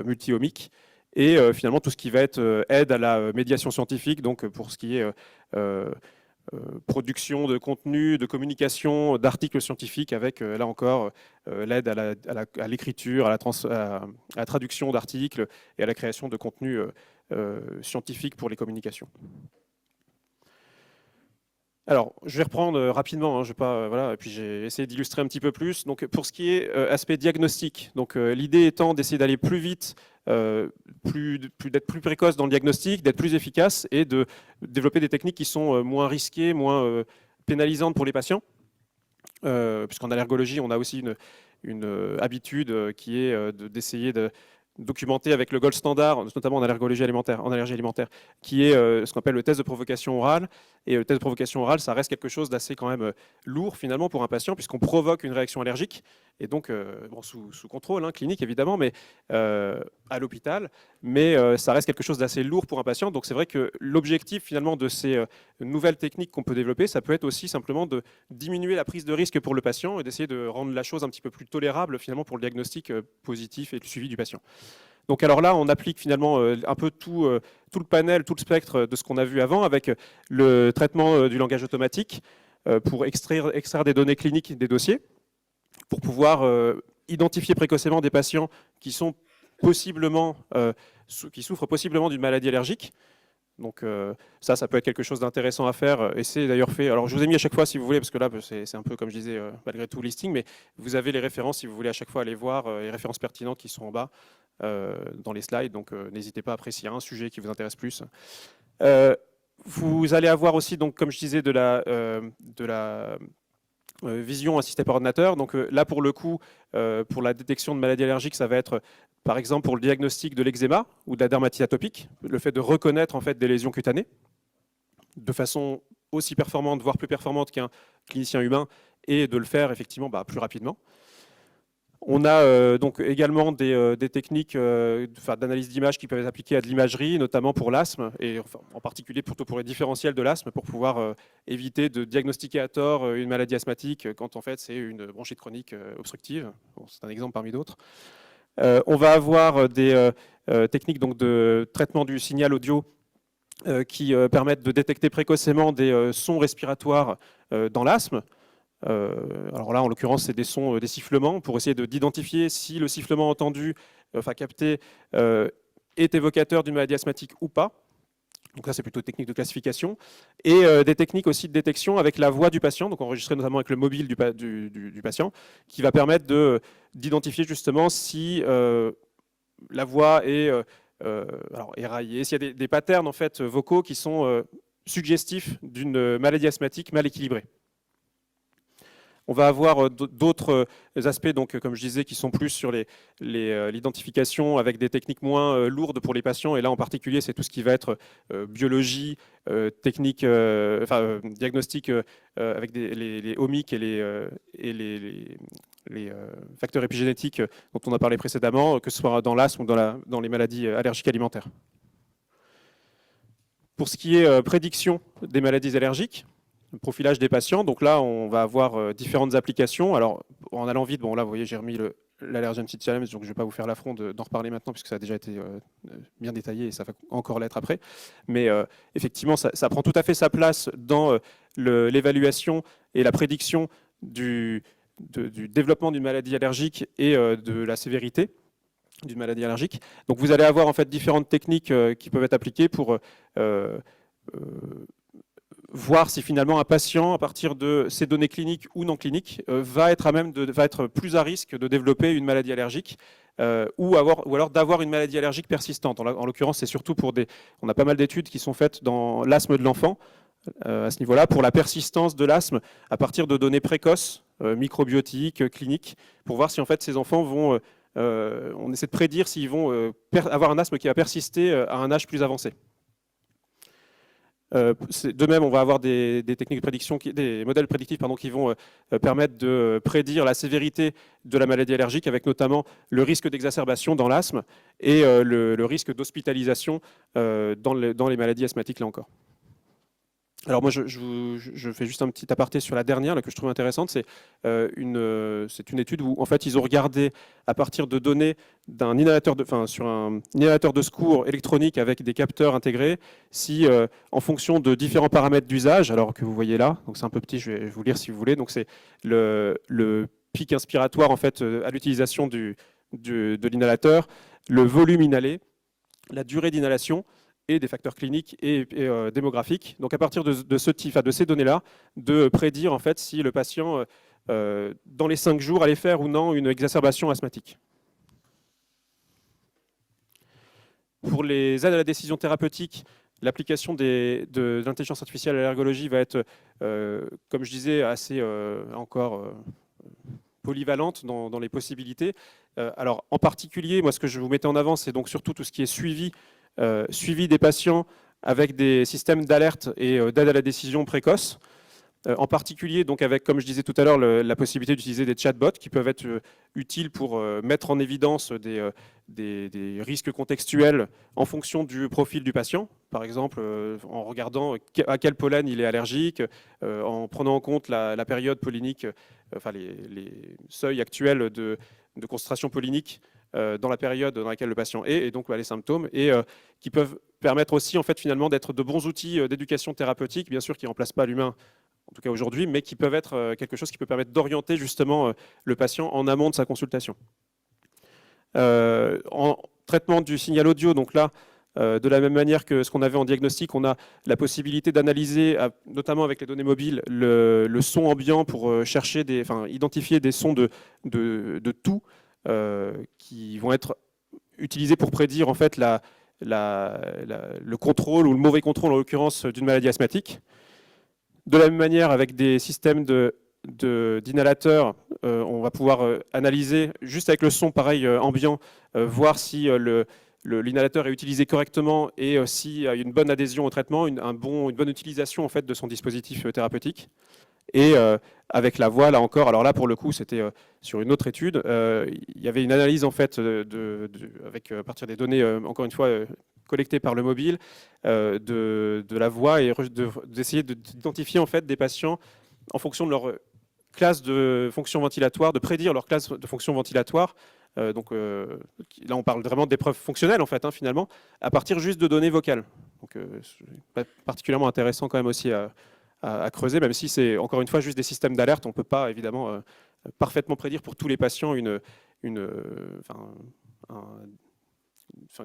multi-omiques. Et finalement, tout ce qui va être aide à la médiation scientifique, donc pour ce qui est production de contenu, de communication, d'articles scientifiques, avec là encore l'aide à l'écriture, à la traduction d'articles et à la création de contenus scientifiques pour les communications. Alors, je vais reprendre rapidement, hein, je vais pas, voilà, et puis j'ai essayé d'illustrer un petit peu plus. Donc, pour ce qui est aspect diagnostic, donc l'idée étant d'essayer d'aller plus vite, d'être plus précoce dans le diagnostic, d'être plus efficace et de développer des techniques qui sont moins risquées, moins pénalisantes pour les patients. Puisqu'en allergologie, on a aussi une habitude qui est d'essayer de documenté avec le gold standard, notamment en allergie alimentaire, qui est ce qu'on appelle le test de provocation orale. Et le test de provocation orale, ça reste quelque chose d'assez quand même lourd finalement pour un patient, puisqu'on provoque une réaction allergique, et donc bon, sous contrôle clinique évidemment, mais à l'hôpital, mais ça reste quelque chose d'assez lourd pour un patient. Donc c'est vrai que l'objectif finalement de ces nouvelles techniques qu'on peut développer, ça peut être aussi simplement de diminuer la prise de risque pour le patient et d'essayer de rendre la chose un petit peu plus tolérable finalement pour le diagnostic positif et le suivi du patient. Donc alors là, on applique finalement un peu tout le panel, tout le spectre de ce qu'on a vu avant, avec le traitement du langage automatique pour extraire des données cliniques des dossiers, pour pouvoir identifier précocement des patients qui sont possiblement, qui souffrent possiblement d'une maladie allergique. Donc ça peut être quelque chose d'intéressant à faire, et c'est d'ailleurs fait. Alors je vous ai mis à chaque fois si vous voulez, parce que là c'est un peu comme je disais malgré tout listing, mais vous avez les références si vous voulez à chaque fois aller voir les références pertinentes qui sont en bas dans les slides, donc n'hésitez pas après s'il y a un sujet qui vous intéresse plus. Vous allez avoir aussi, donc, comme je disais, de la vision assistée par ordinateur. Donc là pour le coup, pour la détection de maladies allergiques, ça va être par exemple pour le diagnostic de l'eczéma ou de la dermatite atopique, le fait de reconnaître en fait des lésions cutanées de façon aussi performante, voire plus performante qu'un clinicien humain, et de le faire effectivement plus rapidement. On a donc également des techniques d'analyse d'image qui peuvent être appliquées à de l'imagerie, notamment pour l'asthme, et en particulier plutôt pour les différentiels de l'asthme, pour pouvoir éviter de diagnostiquer à tort une maladie asthmatique quand en fait c'est une bronchite chronique obstructive. Bon, c'est un exemple parmi d'autres. On va avoir des techniques donc, de traitement du signal audio qui permettent de détecter précocement des sons respiratoires dans l'asthme. Alors là, en l'occurrence, c'est des sons, des sifflements, pour essayer d'identifier si le sifflement entendu, capté, est évocateur d'une maladie asthmatique ou pas. Donc ça, c'est plutôt technique de classification. Et des techniques aussi de détection avec la voix du patient, donc enregistrée notamment avec le mobile du patient, qui va permettre d'identifier justement si la voix est éraillée, s'il y a des patterns en fait, vocaux qui sont suggestifs d'une maladie asthmatique mal équilibrée. On va avoir d'autres aspects, donc, comme je disais, qui sont plus sur l'identification avec des techniques moins lourdes pour les patients. Et là, en particulier, c'est tout ce qui va être biologie, technique, diagnostic avec les omics et les facteurs épigénétiques dont on a parlé précédemment, que ce soit dans l'asthme ou dans les maladies allergiques alimentaires. Pour ce qui est prédiction des maladies allergiques, le profilage des patients, donc là on va avoir différentes applications. Alors en allant vite, bon là vous voyez j'ai remis l'Allergen Seed Challenge, donc je ne vais pas vous faire l'affront d'en reparler maintenant puisque ça a déjà été bien détaillé et ça va encore l'être après. Mais effectivement ça prend tout à fait sa place dans l'évaluation et la prédiction du développement d'une maladie allergique et de la sévérité d'une maladie allergique. Donc vous allez avoir en fait différentes techniques qui peuvent être appliquées pour voir si finalement un patient, à partir de ses données cliniques ou non cliniques, va être plus à risque de développer une maladie allergique ou alors d'avoir une maladie allergique persistante. En l'occurrence, c'est surtout on a pas mal d'études qui sont faites dans l'asthme de l'enfant, à ce niveau-là, pour la persistance de l'asthme à partir de données précoces, microbiotiques, cliniques, pour voir si en fait ces enfants vont... on essaie de prédire s'ils vont avoir un asthme qui va persister à un âge plus avancé. De même, on va avoir des techniques de prédiction, des modèles prédictifs qui vont permettre de prédire la sévérité de la maladie allergique, avec notamment le risque d'exacerbation dans l'asthme et le risque d'hospitalisation dans les maladies asthmatiques, là encore. Alors moi, je fais juste un petit aparté sur la dernière, là, que je trouve intéressante. C'est une étude où en fait ils ont regardé à partir de données d'un inhalateur sur un inhalateur de secours électronique avec des capteurs intégrés, si en fonction de différents paramètres d'usage, alors que vous voyez là, donc c'est un peu petit, je vais vous lire si vous voulez. Donc c'est le pic inspiratoire en fait à l'utilisation de l'inhalateur, le volume inhalé, la durée d'inhalation, et des facteurs cliniques et démographiques. Donc à partir de ces données-là, de prédire en fait si le patient, dans les 5 jours, allait faire ou non une exacerbation asthmatique. Pour les aides à la décision thérapeutique, l'application de l'intelligence artificielle à l'allergologie va être, comme je disais, assez encore polyvalente dans les possibilités. Alors en particulier, moi ce que je vous mettais en avant, c'est donc surtout tout ce qui est suivi des patients avec des systèmes d'alerte et d'aide à la décision précoce, en particulier donc avec, comme je disais tout à l'heure, la possibilité d'utiliser des chatbots qui peuvent être utiles pour mettre en évidence des risques contextuels en fonction du profil du patient, par exemple en regardant à quel pollen il est allergique, en prenant en compte la période pollinique, les seuils actuels de concentration pollinique dans la période dans laquelle le patient est, et donc les symptômes, et qui peuvent permettre aussi en fait, finalement d'être de bons outils d'éducation thérapeutique, bien sûr qui ne remplacent pas l'humain, en tout cas aujourd'hui, mais qui peuvent être quelque chose qui peut permettre d'orienter justement le patient en amont de sa consultation. En traitement du signal audio, donc là, de la même manière que ce qu'on avait en diagnostic, on a la possibilité d'analyser, notamment avec les données mobiles, le son ambiant pour chercher identifier des sons de tout qui vont être utilisés pour prédire en fait le contrôle ou le mauvais contrôle en l'occurrence d'une maladie asthmatique. De la même manière, avec des systèmes d'inhalateurs, on va pouvoir analyser, juste avec le son pareil ambiant, voir si l'inhalateur est utilisé correctement et s'il y a une bonne adhésion au traitement, une bonne utilisation en fait, de son dispositif thérapeutique. Et avec la voix, là encore, alors là pour le coup c'était sur une autre étude, il y avait une analyse en fait à partir des données, encore une fois, collectées par le mobile, de la voix et d'essayer d'identifier en fait des patients en fonction de leur classe de fonction ventilatoire, de prédire leur classe de fonction ventilatoire. Donc là on parle vraiment d'épreuves fonctionnelles en fait, finalement, à partir juste de données vocales. Donc c'est particulièrement intéressant quand même aussi à creuser, même si c'est encore une fois juste des systèmes d'alerte. On ne peut pas évidemment parfaitement prédire pour tous les patients une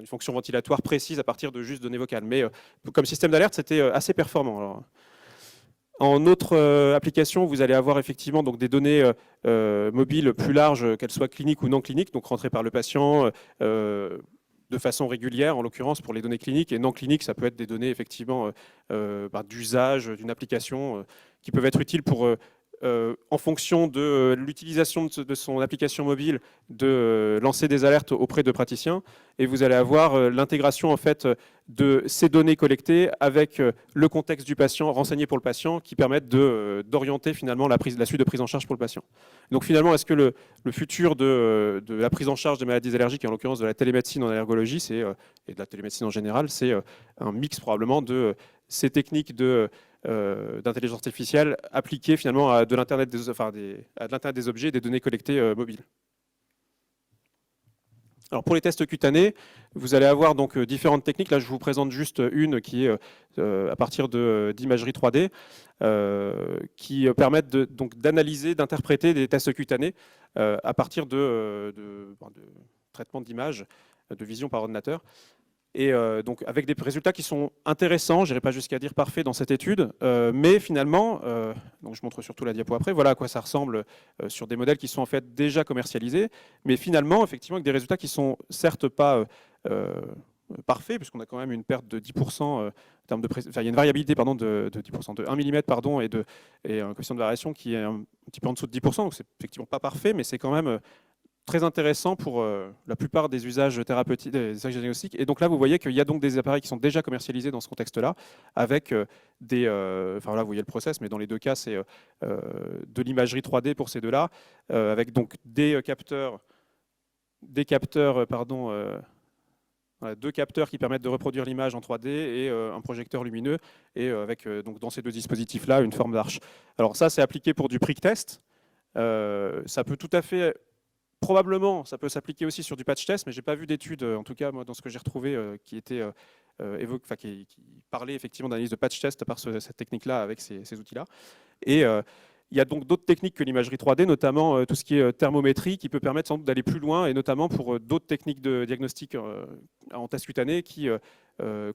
fonction ventilatoire précise à partir de juste données vocales. Mais comme système d'alerte, c'était assez performant. Alors, en autre application, vous allez avoir effectivement donc, des données mobiles plus larges, qu'elles soient cliniques ou non cliniques, donc rentrées par le patient de façon régulière, en l'occurrence pour les données cliniques, et non cliniques, ça peut être des données effectivement d'usage d'une application qui peuvent être utiles pour, en fonction de l'utilisation de son application mobile, de lancer des alertes auprès de praticiens. Et vous allez avoir l'intégration en fait de ces données collectées avec le contexte du patient, renseigné pour le patient, qui permettent d'orienter finalement la suite de prise en charge pour le patient. Donc finalement, est-ce que le futur de la prise en charge des maladies allergiques, et en l'occurrence de la télémédecine en allergologie, et de la télémédecine en général, c'est un mix probablement de ces techniques d'intelligence artificielle appliquées finalement à de l'Internet des objets et des données collectées mobiles. Alors pour les tests cutanés, vous allez avoir donc différentes techniques. Là, je vous présente juste une qui est à partir d'imagerie 3D qui permettent d'analyser, d'interpréter des tests cutanés à partir de traitement d'images, de vision par ordinateur. Et donc avec des résultats qui sont intéressants, je n'irai pas jusqu'à dire parfaits dans cette étude, mais finalement, donc je montre surtout la diapo après, voilà à quoi ça ressemble sur des modèles qui sont en fait déjà commercialisés, mais finalement, effectivement, avec des résultats qui sont certes pas parfaits, puisqu'on a quand même une perte de 10%, en termes il y a une variabilité pardon, de 10%, de 1 mm pardon, et un coefficient de variation qui est un petit peu en dessous de 10%, donc c'est effectivement pas parfait, mais c'est quand même très intéressant pour la plupart des usages thérapeutiques, des usages diagnostiques. Et donc là, vous voyez qu'il y a donc des appareils qui sont déjà commercialisés dans ce contexte-là, avec enfin là, vous voyez le process, mais dans les deux cas, c'est de l'imagerie 3D pour ces deux-là, avec donc deux capteurs qui permettent de reproduire l'image en 3D et un projecteur lumineux, et avec donc dans ces deux dispositifs-là, une forme d'arche. Alors ça, c'est appliqué pour du prick test. Ça peut tout à fait... Probablement, ça peut s'appliquer aussi sur du patch test, mais je n'ai pas vu d'études, en tout cas moi, dans ce que j'ai retrouvé, qui parlait effectivement d'analyse de patch test par cette technique-là avec ces outils-là. Et il y a donc d'autres techniques que l'imagerie 3D, notamment tout ce qui est thermométrie, qui peut permettre sans doute d'aller plus loin, et notamment pour d'autres techniques de diagnostic en test cutané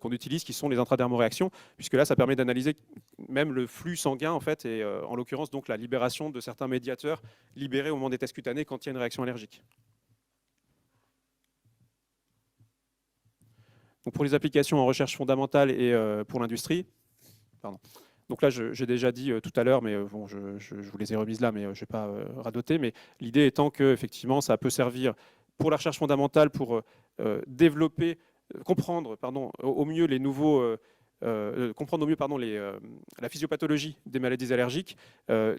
qu'on utilise, qui sont les intradermoréactions, puisque là, ça permet d'analyser même le flux sanguin, en fait, et en l'occurrence, donc la libération de certains médiateurs libérés au moment des tests cutanés quand il y a une réaction allergique. Donc pour les applications en recherche fondamentale et pour l'industrie, donc là, j'ai déjà dit tout à l'heure, mais bon, je vous les ai remises là, mais je ne vais pas radoter. Mais l'idée étant que, effectivement, ça peut servir pour la recherche fondamentale, pour comprendre au mieux les nouveaux, comprendre au mieux la physiopathologie des maladies allergiques,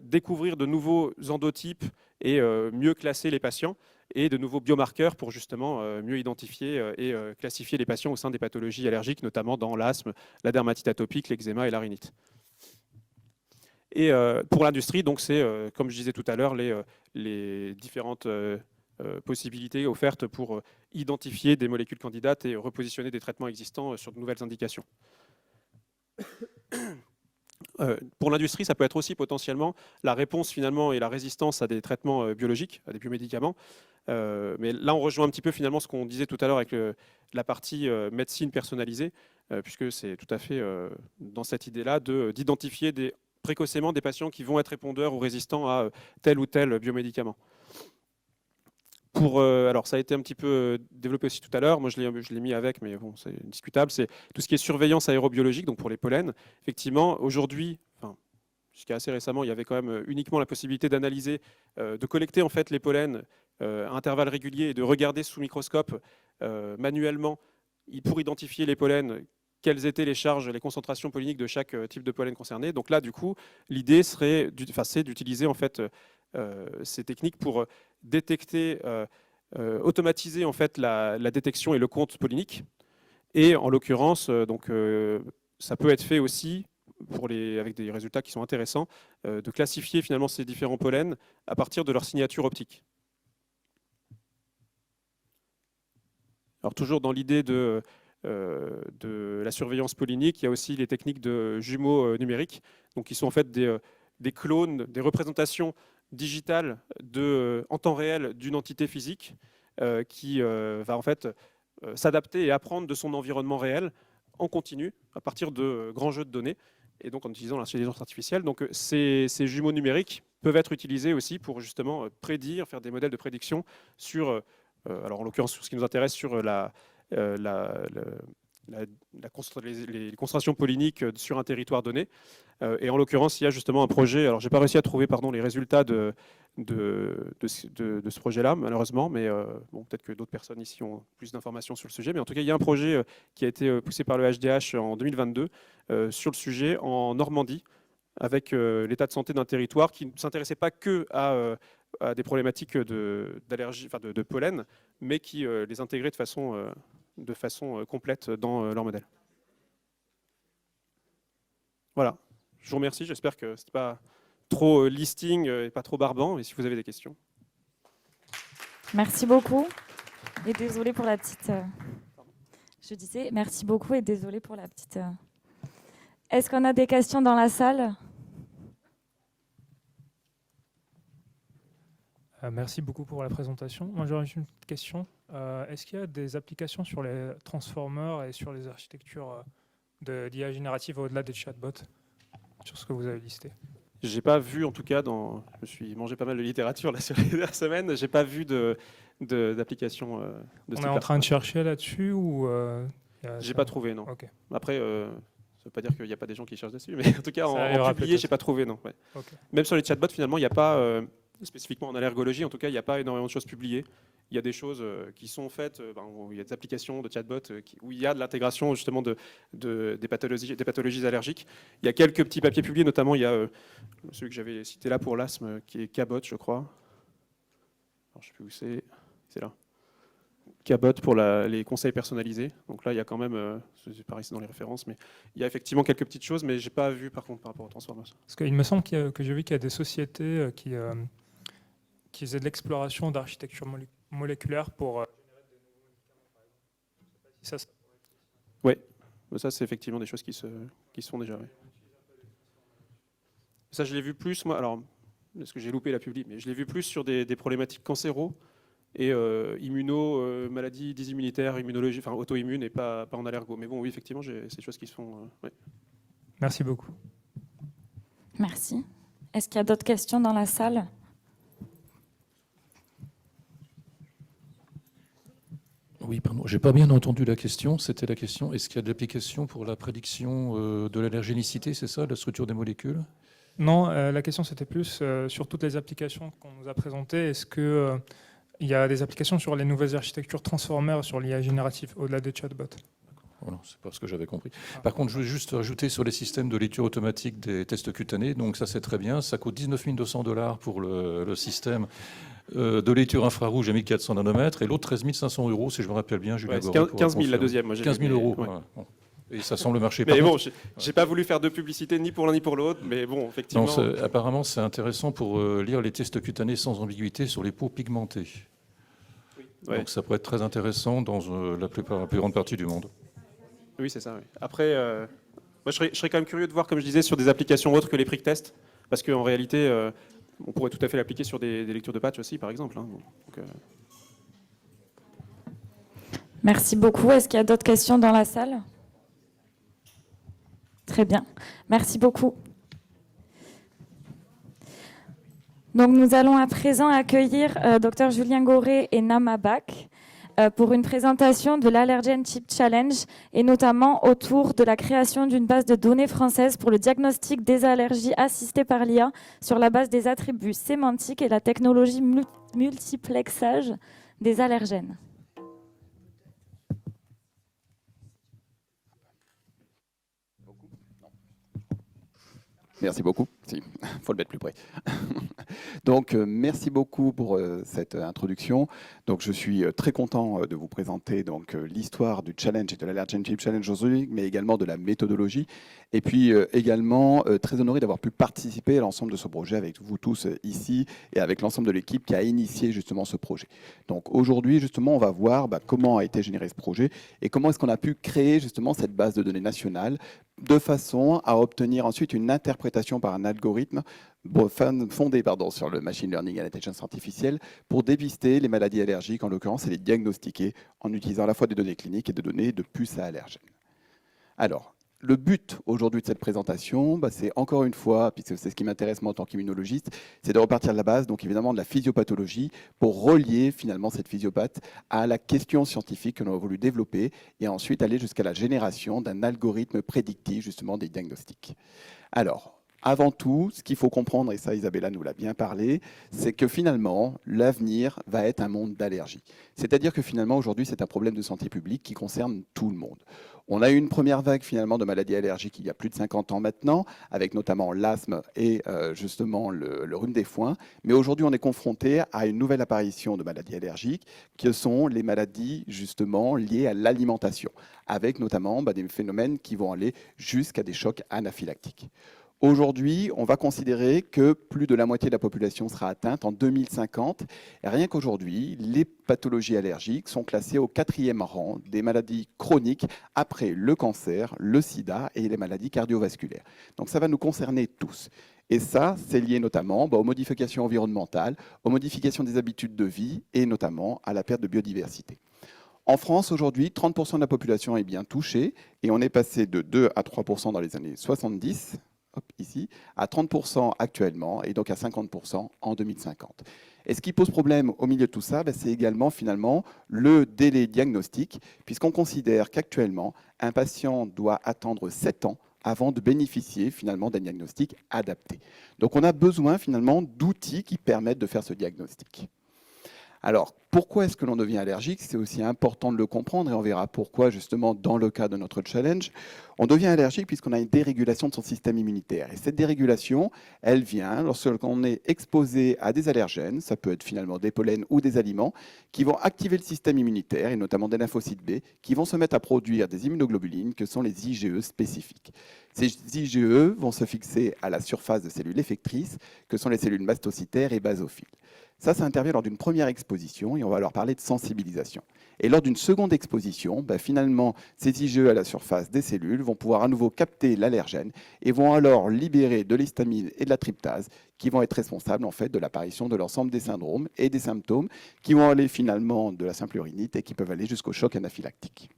découvrir de nouveaux endotypes et mieux classer les patients, et de nouveaux biomarqueurs pour justement mieux identifier et classifier les patients au sein des pathologies allergiques, notamment dans l'asthme, la dermatite atopique, l'eczéma et la rhinite. Et pour l'industrie, donc c'est, comme je disais tout à l'heure, les différentes possibilités offertes pour identifier des molécules candidates et repositionner des traitements existants sur de nouvelles indications. Pour l'industrie, ça peut être aussi potentiellement la réponse finalement et la résistance à des traitements biologiques, à des biomédicaments. Mais là, on rejoint un petit peu finalement ce qu'on disait tout à l'heure avec la partie médecine personnalisée, puisque c'est tout à fait dans cette idée-là d'identifier précocement des patients qui vont être répondeurs ou résistants à tel ou tel biomédicament. Alors ça a été un petit peu développé aussi tout à l'heure, moi je l'ai mis avec, mais bon, c'est discutable, c'est tout ce qui est surveillance aérobiologique, donc pour les pollens. Effectivement, aujourd'hui, jusqu'à assez récemment, il y avait quand même uniquement la possibilité d'analyser, de collecter en fait les pollens à intervalles réguliers et de regarder sous microscope manuellement pour identifier les pollens, quelles étaient les charges, les concentrations polliniques de chaque type de pollen concerné. Donc là, du coup, l'idée serait d'utiliser en fait ces techniques pour détecter, automatiser en fait la détection et le compte pollinique. Et en l'occurrence, ça peut être fait aussi avec des résultats qui sont intéressants, de classifier finalement ces différents pollens à partir de leur signature optique. Alors toujours dans l'idée de la surveillance pollinique, il y a aussi les techniques de jumeaux numériques, donc qui sont en fait des clones, des représentations digitale en temps réel d'une entité physique qui va en fait s'adapter et apprendre de son environnement réel en continu à partir de grands jeux de données et donc en utilisant l'intelligence artificielle. Donc ces jumeaux numériques peuvent être utilisés aussi pour justement prédire, faire des modèles de prédiction sur, alors en l'occurrence sur ce qui nous intéresse, sur les concentrations polliniques sur un territoire donné. Et en l'occurrence, il y a justement un projet, alors je n'ai pas réussi à trouver les résultats de ce projet-là, malheureusement, mais bon, peut-être que d'autres personnes ici ont plus d'informations sur le sujet. Mais en tout cas, il y a un projet qui a été poussé par le HDH en 2022 sur le sujet en Normandie, avec l'état de santé d'un territoire qui ne s'intéressait pas que à des problématiques d'allergie, de pollen, mais qui les intégrait de façon complète dans leur modèle. Voilà, je vous remercie, j'espère que ce n'était pas trop listing et pas trop barbant, et si vous avez des questions. Merci beaucoup, et désolé pour la petite... Je disais merci beaucoup et désolé pour la petite... Est-ce qu'on a des questions dans la salle ? Merci beaucoup pour la présentation. Moi, j'aurais une petite question. Est-ce qu'il y a des applications sur les transformers et sur les architectures d'IA générative au-delà des chatbots, sur ce que vous avez listé? J'ai pas vu, en tout cas, je me suis mangé pas mal de littérature là, sur les dernières semaines, j'ai pas vu d'application de ce type-là. On est en train de chercher là-dessus ou J'ai pas trouvé, non. Okay. Après, ça veut pas dire qu'il n'y a pas des gens qui cherchent dessus, mais en tout cas, en publié, j'ai pas trouvé, non. Ouais. Okay. Même sur les chatbots, finalement, il n'y a pas, spécifiquement en allergologie, en tout cas, il n'y a pas énormément de choses publiées. Il y a des choses qui sont faites, il y a des applications de chatbots où il y a de l'intégration justement des pathologies allergiques. Il y a quelques petits papiers publiés, notamment il y a celui que j'avais cité là pour l'asthme, qui est Cabot, je crois. Alors, je ne sais plus où c'est là. Cabot pour les conseils personnalisés. Donc là, il y a quand même, c'est pareil, c'est dans les références, mais il y a effectivement quelques petites choses, mais je n'ai pas vu par contre par rapport aux Transformers. Parce qu'il me semble que j'ai vu qu'il y a des sociétés qui faisaient de l'exploration d'architecture moléculaire pour générer de nouveaux médicaments, par exemple. Oui, ça c'est effectivement des choses qui se font déjà. Ouais. Ça, je l'ai vu plus, moi, alors, parce que j'ai loupé la publi, mais je l'ai vu plus sur des problématiques cancéro et maladies dysimmunitaires, immunologie, enfin auto-immunes et pas en allergo. Mais bon, oui, effectivement, c'est des choses qui se font. Ouais. Merci beaucoup. Merci. Est-ce qu'il y a d'autres questions dans la salle ? Oui, pardon, j'ai pas bien entendu la question. C'était la question, est-ce qu'il y a de l'application pour la prédiction de l'allergénicité, c'est ça, la structure des molécules? Non, la question c'était plus sur toutes les applications qu'on nous a présentées. Est-ce qu'il y a des applications sur les nouvelles architectures transformers, sur l'IA générative, au-delà des chatbots? Voilà, c'est pas ce que j'avais compris. Par contre, je voulais juste rajouter sur les systèmes de lecture automatique des tests cutanés. Donc ça, c'est très bien. Ça coûte 19 200 $ pour le système de lecture infrarouge à 1400 nanomètres et l'autre 13 500 €, si je me rappelle bien. Ouais, 15 000 la deuxième. Moi, 15 000 €. Ouais. Voilà. Bon. Et ça semble marcher. Mais bon, j'ai pas voulu faire de publicité ni pour l'un ni pour l'autre, mais bon, effectivement. Non, apparemment, c'est intéressant pour lire les tests cutanés sans ambiguïté sur les peaux pigmentées. Ouais. Donc ça pourrait être très intéressant dans la plus grande partie du monde. Oui, c'est ça. Oui. Après, moi, je serais quand même curieux de voir, comme je disais, sur des applications autres que les prick tests, parce qu'en réalité, on pourrait tout à fait l'appliquer sur des lectures de patch aussi, par exemple. Hein. Donc, Merci beaucoup. Est-ce qu'il y a d'autres questions dans la salle? Très bien. Merci beaucoup. Donc, nous allons à présent accueillir Dr Julien Goré et Nama Bach pour une présentation de l'Allergen Chip Challenge et notamment autour de la création d'une base de données française pour le diagnostic des allergies assistées par l'IA sur la base des attributs sémantiques et la technologie multiplexage des allergènes. Merci beaucoup. Si, faut le mettre plus près. Donc, merci beaucoup pour cette introduction. Donc, je suis très content de vous présenter donc l'histoire du challenge et de l'Allergen Chip Challenge aujourd'hui, mais également de la méthodologie. Et puis également très honoré d'avoir pu participer à l'ensemble de ce projet avec vous tous ici et avec l'ensemble de l'équipe qui a initié justement ce projet. Donc, aujourd'hui, justement, on va voir comment a été généré ce projet et comment est-ce qu'on a pu créer justement cette base de données nationale de façon à obtenir ensuite une interprétation par un algorithme fondé sur le machine learning et l'intelligence artificielle pour dépister les maladies allergiques, en l'occurrence, et les diagnostiquer en utilisant à la fois des données cliniques et des données de puces à allergènes. Alors, le but aujourd'hui de cette présentation, c'est encore une fois, puisque c'est ce qui m'intéresse moi en tant qu'immunologiste, c'est de repartir de la base, donc évidemment de la physiopathologie, pour relier finalement cette physiopathe à la question scientifique que l'on a voulu développer et ensuite aller jusqu'à la génération d'un algorithme prédictif justement des diagnostics. Alors, avant tout, ce qu'il faut comprendre, et ça Isabella nous l'a bien parlé, c'est que finalement, l'avenir va être un monde d'allergies. C'est-à-dire que finalement, aujourd'hui, c'est un problème de santé publique qui concerne tout le monde. On a eu une première vague finalement de maladies allergiques il y a plus de 50 ans maintenant, avec notamment l'asthme et justement le rhume des foins. Mais aujourd'hui, on est confronté à une nouvelle apparition de maladies allergiques, qui sont les maladies justement liées à l'alimentation, avec notamment des phénomènes qui vont aller jusqu'à des chocs anaphylactiques. Aujourd'hui, on va considérer que plus de la moitié de la population sera atteinte en 2050. Et rien qu'aujourd'hui, les pathologies allergiques sont classées au 4e rang des maladies chroniques après le cancer, le sida et les maladies cardiovasculaires. Donc ça va nous concerner tous. Et ça, c'est lié notamment aux modifications environnementales, aux modifications des habitudes de vie et notamment à la perte de biodiversité. En France, aujourd'hui, 30% de la population est bien touchée et on est passé de 2 à 3% dans les années 70. Ici, à 30% actuellement et donc à 50% en 2050. Et ce qui pose problème au milieu de tout ça, c'est également finalement le délai diagnostique, puisqu'on considère qu'actuellement, un patient doit attendre 7 ans avant de bénéficier finalement d'un diagnostic adapté. Donc on a besoin finalement d'outils qui permettent de faire ce diagnostic. Alors, pourquoi est-ce que l'on devient allergique? C'est aussi important de le comprendre et on verra pourquoi, justement, dans le cas de notre challenge. On devient allergique puisqu'on a une dérégulation de son système immunitaire. Et cette dérégulation, elle vient lorsqu'on est exposé à des allergènes, ça peut être finalement des pollens ou des aliments, qui vont activer le système immunitaire, et notamment des lymphocytes B, qui vont se mettre à produire des immunoglobulines, que sont les IgE spécifiques. Ces IgE vont se fixer à la surface de cellules effectrices, que sont les cellules mastocytaires et basophiles. Ça intervient lors d'une première exposition et on va leur parler de sensibilisation. Et lors d'une seconde exposition, finalement, ces IgE à la surface des cellules vont pouvoir à nouveau capter l'allergène et vont alors libérer de l'histamine et de la tryptase qui vont être responsables en fait de l'apparition de l'ensemble des syndromes et des symptômes qui vont aller finalement de la simple urinite et qui peuvent aller jusqu'au choc anaphylactique.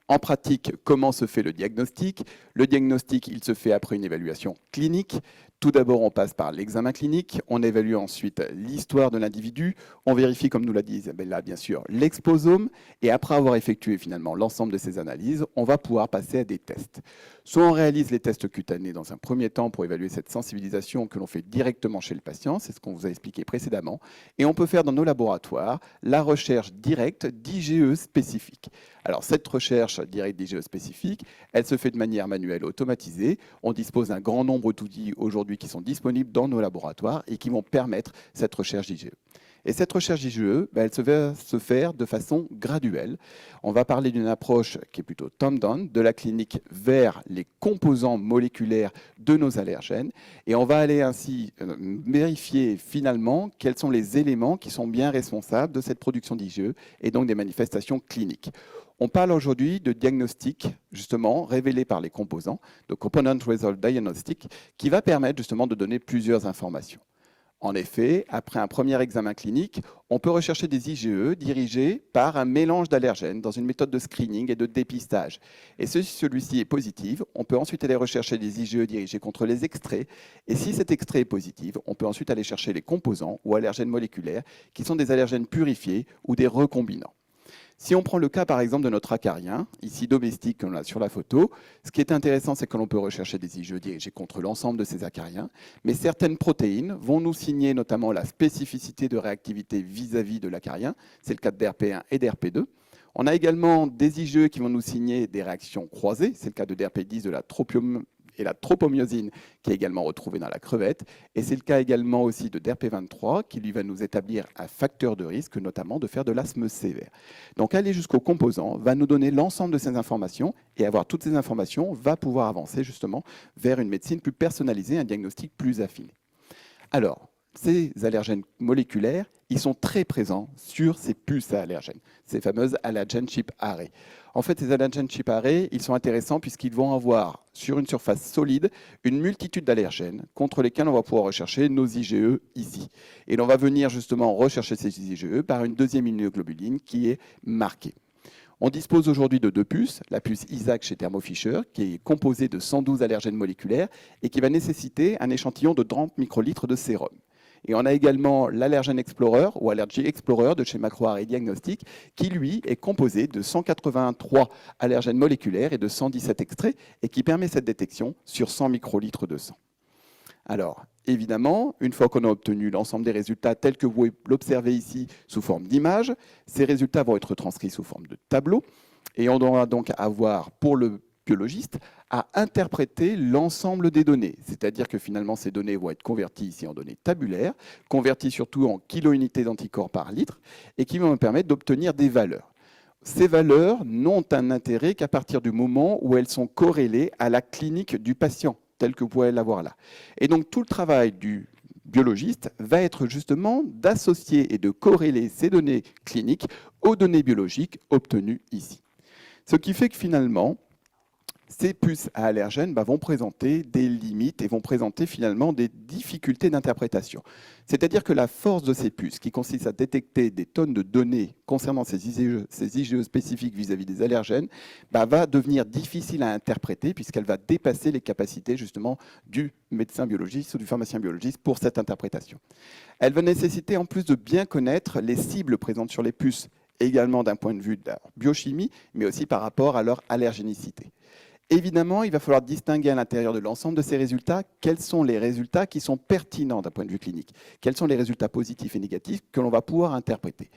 En pratique, comment se fait le diagnostic? Le diagnostic, il se fait après une évaluation clinique. Tout d'abord, on passe par l'examen clinique, on évalue ensuite l'histoire de l'individu, on vérifie, comme nous l'a dit Isabella, bien sûr, l'exposome, et après avoir effectué finalement l'ensemble de ces analyses, on va pouvoir passer à des tests. Soit on réalise les tests cutanés dans un premier temps pour évaluer cette sensibilisation que l'on fait directement chez le patient, c'est ce qu'on vous a expliqué précédemment, et on peut faire dans nos laboratoires la recherche directe d'IgE spécifiques. Alors cette recherche directe d'IgE spécifiques, elle se fait de manière manuelle automatisée, on dispose d'un grand nombre d'outils aujourd'hui qui sont disponibles dans nos laboratoires et qui vont permettre cette recherche d'IgE. Et cette recherche IgE, elle va se faire de façon graduelle. On va parler d'une approche qui est plutôt top-down, de la clinique vers les composants moléculaires de nos allergènes. Et on va aller ainsi vérifier finalement quels sont les éléments qui sont bien responsables de cette production d'IgE et donc des manifestations cliniques. On parle aujourd'hui de diagnostic, justement, révélé par les composants, de Component Result Diagnostic, qui va permettre justement de donner plusieurs informations. En effet, après un premier examen clinique, on peut rechercher des IgE dirigés par un mélange d'allergènes dans une méthode de screening et de dépistage. Et si celui-ci est positif, on peut ensuite aller rechercher des IgE dirigés contre les extraits. Et si cet extrait est positif, on peut ensuite aller chercher les composants ou allergènes moléculaires, qui sont des allergènes purifiés ou des recombinants. Si on prend le cas, par exemple, de notre acarien, ici domestique, comme on l'a sur la photo, ce qui est intéressant, c'est que l'on peut rechercher des IgE dirigés contre l'ensemble de ces acariens, mais certaines protéines vont nous signer notamment la spécificité de réactivité vis-à-vis de l'acarien. C'est le cas de DRP1 et DRP2. On a également des IgE qui vont nous signer des réactions croisées. C'est le cas de DRP10, de la et la tropomyosine qui est également retrouvée dans la crevette. Et c'est le cas également aussi de DRP23 qui lui va nous établir un facteur de risque, notamment de faire de l'asthme sévère. Donc aller jusqu'au composant va nous donner l'ensemble de ces informations et avoir toutes ces informations va pouvoir avancer justement vers une médecine plus personnalisée, un diagnostic plus affiné. Alors, ces allergènes moléculaires, ils sont très présents sur ces puces à allergènes, ces fameuses allergen chip array. En fait, ces allergen chip array, ils sont intéressants puisqu'ils vont avoir sur une surface solide une multitude d'allergènes contre lesquels on va pouvoir rechercher nos IgE ici. Et l'on va venir justement rechercher ces IgE par une deuxième immunoglobuline qui est marquée. On dispose aujourd'hui de 2 puces, la puce Isaac chez Thermo Fisher, qui est composée de 112 allergènes moléculaires et qui va nécessiter un échantillon de 30 microlitres de sérum. Et on a également l'Allergen Explorer ou Allergy Explorer de chez Macro-Array Diagnostic, qui lui est composé de 183 allergènes moléculaires et de 117 extraits et qui permet cette détection sur 100 microlitres de sang. Alors, évidemment, une fois qu'on a obtenu l'ensemble des résultats tels que vous l'observez ici sous forme d'image, ces résultats vont être transcrits sous forme de tableau et on doit donc avoir pour le biologiste à interpréter l'ensemble des données. C'est-à-dire que finalement, ces données vont être converties ici en données tabulaires, converties surtout en kilo-unités d'anticorps par litre, et qui vont me permettre d'obtenir des valeurs. Ces valeurs n'ont un intérêt qu'à partir du moment où elles sont corrélées à la clinique du patient, telle que vous pouvez l'avoir là. Et donc, tout le travail du biologiste va être justement d'associer et de corréler ces données cliniques aux données biologiques obtenues ici. Ce qui fait que finalement, ces puces à allergènes vont présenter des limites et vont présenter finalement des difficultés d'interprétation. C'est-à-dire que la force de ces puces, qui consiste à détecter des tonnes de données concernant ces IgE spécifiques vis-à-vis des allergènes, va devenir difficile à interpréter puisqu'elle va dépasser les capacités justement du médecin biologiste ou du pharmacien biologiste pour cette interprétation. Elle va nécessiter en plus de bien connaître les cibles présentes sur les puces, également d'un point de vue de la biochimie, mais aussi par rapport à leur allergénicité. Évidemment, il va falloir distinguer à l'intérieur de l'ensemble de ces résultats quels sont les résultats qui sont pertinents d'un point de vue clinique, quels sont les résultats positifs et négatifs que l'on va pouvoir interpréter.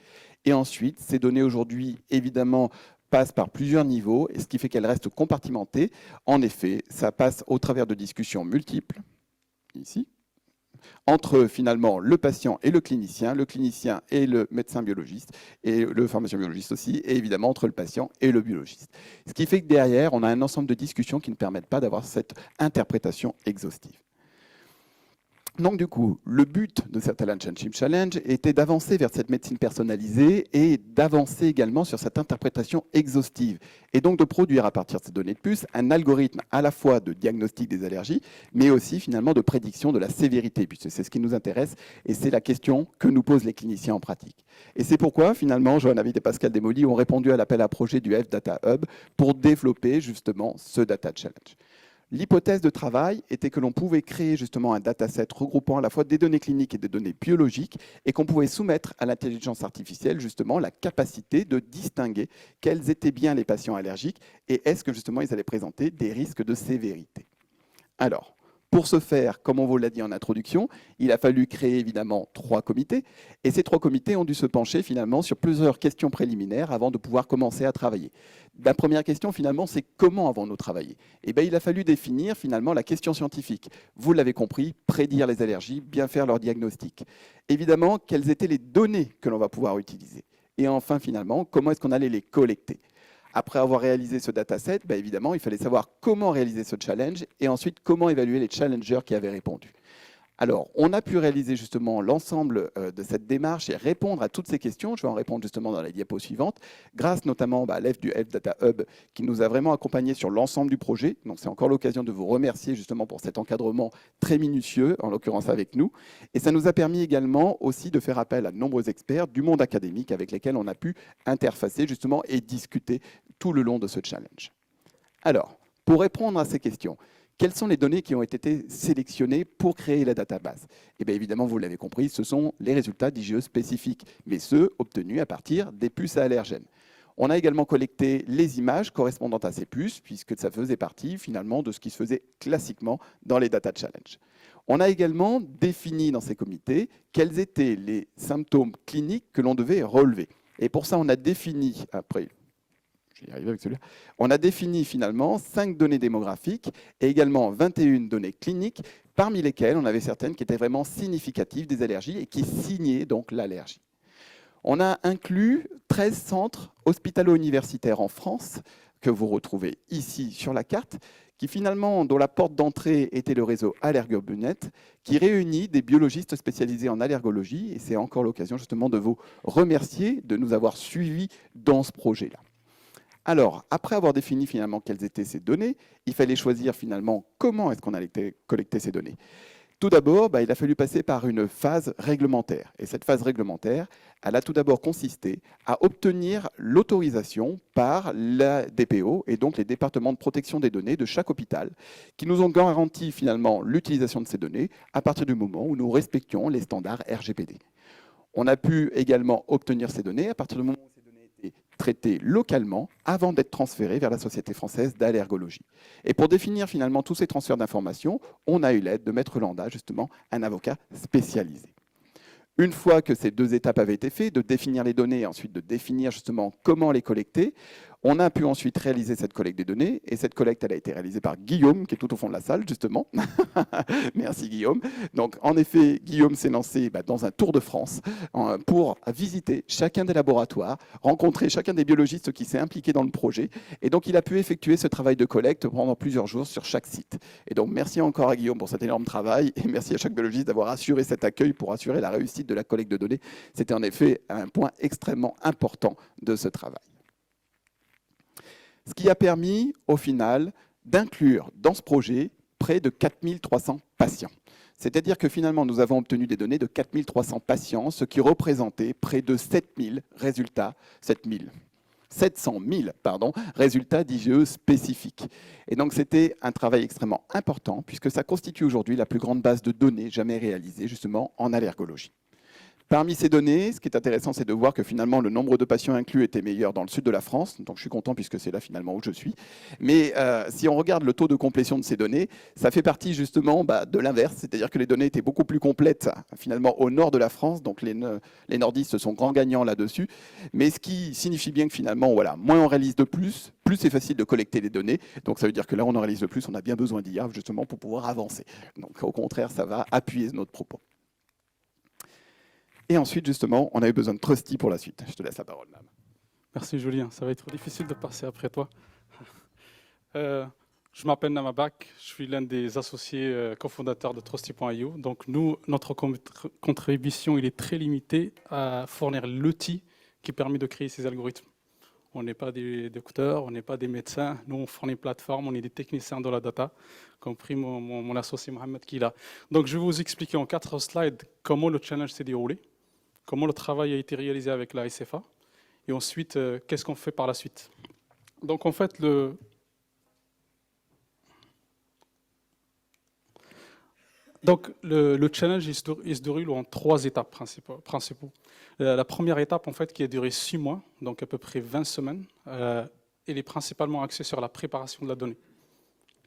Et ensuite, ces données aujourd'hui, évidemment, passent par plusieurs niveaux, et ce qui fait qu'elles restent compartimentées. En effet, ça passe au travers de discussions multiples, ici, entre finalement le patient et le clinicien et le médecin biologiste, et le pharmacien biologiste aussi, et évidemment entre le patient et le biologiste. Ce qui fait que derrière, on a un ensemble de discussions qui ne permettent pas d'avoir cette interprétation exhaustive. Donc du coup, le but de cet Allergen Chip Challenge était d'avancer vers cette médecine personnalisée et d'avancer également sur cette interprétation exhaustive. Et donc de produire à partir de ces données de puces un algorithme à la fois de diagnostic des allergies, mais aussi finalement de prédiction de la sévérité, puisque c'est ce qui nous intéresse et c'est la question que nous posent les cliniciens en pratique. Et c'est pourquoi finalement, Johann David et Pascal Desmolly ont répondu à l'appel à projet du F-Data Hub pour développer justement ce Data Challenge. L'hypothèse de travail était que l'on pouvait créer justement un dataset regroupant à la fois des données cliniques et des données biologiques et qu'on pouvait soumettre à l'intelligence artificielle justement la capacité de distinguer quels étaient bien les patients allergiques et est-ce que justement ils allaient présenter des risques de sévérité. Alors, Pour ce faire, comme on vous l'a dit en introduction, il a fallu créer évidemment 3 comités. Et ces 3 comités ont dû se pencher finalement sur plusieurs questions préliminaires avant de pouvoir commencer à travailler. La première question finalement, c'est comment avons-nous travaillé? Eh bien, il a fallu définir finalement la question scientifique. Vous l'avez compris, prédire les allergies, bien faire leur diagnostic. Évidemment, quelles étaient les données que l'on va pouvoir utiliser? Et enfin finalement, comment est-ce qu'on allait les collecter? Après avoir réalisé ce dataset, évidemment, il fallait savoir comment réaliser ce challenge et ensuite comment évaluer les challengers qui avaient répondu. Alors, on a pu réaliser justement l'ensemble de cette démarche et répondre à toutes ces questions. Je vais en répondre justement dans la diapo suivante, grâce notamment à l'EF du Health Data Hub qui nous a vraiment accompagnés sur l'ensemble du projet. Donc, c'est encore l'occasion de vous remercier justement pour cet encadrement très minutieux, en l'occurrence avec nous. Et ça nous a permis également aussi de faire appel à de nombreux experts du monde académique avec lesquels on a pu interfacer justement et discuter tout le long de ce challenge. Alors, pour répondre à ces questions, quelles sont les données qui ont été sélectionnées pour créer la database? Eh bien, évidemment, vous l'avez compris, ce sont les résultats d'IgE spécifiques, mais ceux obtenus à partir des puces à allergènes. On a également collecté les images correspondantes à ces puces, puisque ça faisait partie finalement de ce qui se faisait classiquement dans les data challenge. On a également défini dans ces comités quels étaient les symptômes cliniques que l'on devait relever. Et pour ça, on a défini, après, je vais y arriver avec celui-là, on a défini finalement 5 données démographiques et également 21 données cliniques, parmi lesquelles on avait certaines qui étaient vraiment significatives des allergies et qui signaient donc l'allergie. On a inclus 13 centres hospitalo-universitaires en France, que vous retrouvez ici sur la carte, qui finalement, dont la porte d'entrée était le réseau Allergobunet, qui réunit des biologistes spécialisés en allergologie, et c'est encore l'occasion justement de vous remercier de nous avoir suivis dans ce projet-là. Alors, après avoir défini finalement quelles étaient ces données, il fallait choisir finalement comment est-ce qu'on allait collecter ces données. Tout d'abord, il a fallu passer par une phase réglementaire. Et cette phase réglementaire, elle a tout d'abord consisté à obtenir l'autorisation par la DPO, et donc les départements de protection des données de chaque hôpital, qui nous ont garanti finalement l'utilisation de ces données à partir du moment où nous respections les standards RGPD. On a pu également obtenir ces données à partir du moment où ces données étaient traitées localement avant d'être transférées vers la Société française d'allergologie. Et pour définir finalement tous ces transferts d'informations, on a eu l'aide de Maître Landa, justement, un avocat spécialisé. Une fois que ces 2 étapes avaient été faites, de définir les données et ensuite de définir justement comment les collecter, on a pu ensuite réaliser cette collecte des données, et cette collecte elle a été réalisée par Guillaume, qui est tout au fond de la salle, justement. Merci Guillaume. Donc en effet, Guillaume s'est lancé dans un tour de France pour visiter chacun des laboratoires, rencontrer chacun des biologistes qui s'est impliqué dans le projet, et donc il a pu effectuer ce travail de collecte pendant plusieurs jours sur chaque site. Et donc merci encore à Guillaume pour cet énorme travail, et merci à chaque biologiste d'avoir assuré cet accueil pour assurer la réussite de la collecte de données. C'était en effet un point extrêmement important de ce travail. Ce qui a permis, au final, d'inclure dans ce projet près de 4300 patients. C'est-à-dire que finalement, nous avons obtenu des données de 4300 patients, ce qui représentait près de 700 000 résultats d'IgE spécifiques. Et donc, c'était un travail extrêmement important, puisque ça constitue aujourd'hui la plus grande base de données jamais réalisée, justement, en allergologie. Parmi ces données, ce qui est intéressant, c'est de voir que finalement, le nombre de patients inclus était meilleur dans le sud de la France. Donc, je suis content puisque c'est là finalement où je suis. Mais si on regarde le taux de complétion de ces données, ça fait partie justement de l'inverse. C'est-à-dire que les données étaient beaucoup plus complètes finalement au nord de la France. Donc, les nordistes sont grands gagnants là-dessus. Mais ce qui signifie bien que finalement, voilà, moins on réalise de plus c'est facile de collecter les données. Donc, ça veut dire que là, on en réalise de plus, on a bien besoin d'IA justement pour pouvoir avancer. Donc, au contraire, ça va appuyer notre propos. Et ensuite, justement, on a eu besoin de Trusty pour la suite. Je te laisse la parole, Nam. Merci Julien, ça va être difficile de passer après toi. Je m'appelle Namabak, je suis l'un des associés cofondateurs de Trusty.io. Donc nous, notre contribution, il est très limitée à fournir l'outil qui permet de créer ces algorithmes. On n'est pas des docteurs, on n'est pas des médecins, nous on fournit une plateforme, on est des techniciens de la data, compris mon associé Mohamed qui est là. Donc je vais vous expliquer en 4 slides comment le challenge s'est déroulé, comment le travail a été réalisé avec la SFA, et ensuite, qu'est-ce qu'on fait par la suite. Donc en fait, le challenge il se déroule en 3 étapes principaux. La première étape, en fait, qui a duré 6 mois, donc à peu près 20 semaines, elle est principalement axée sur la préparation de la donnée.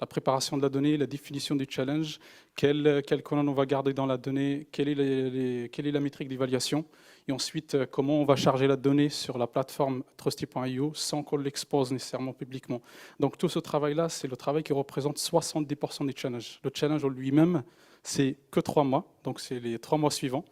la préparation de la donnée, la définition du challenge, quelle colonne on va garder dans la donnée, quelle est la métrique d'évaluation, et ensuite comment on va charger la donnée sur la plateforme Trusty.io sans qu'on l'expose nécessairement publiquement. Donc tout ce travail-là, c'est le travail qui représente 70% du challenge. Le challenge en lui-même, c'est que 3 mois, donc c'est les 3 mois suivants.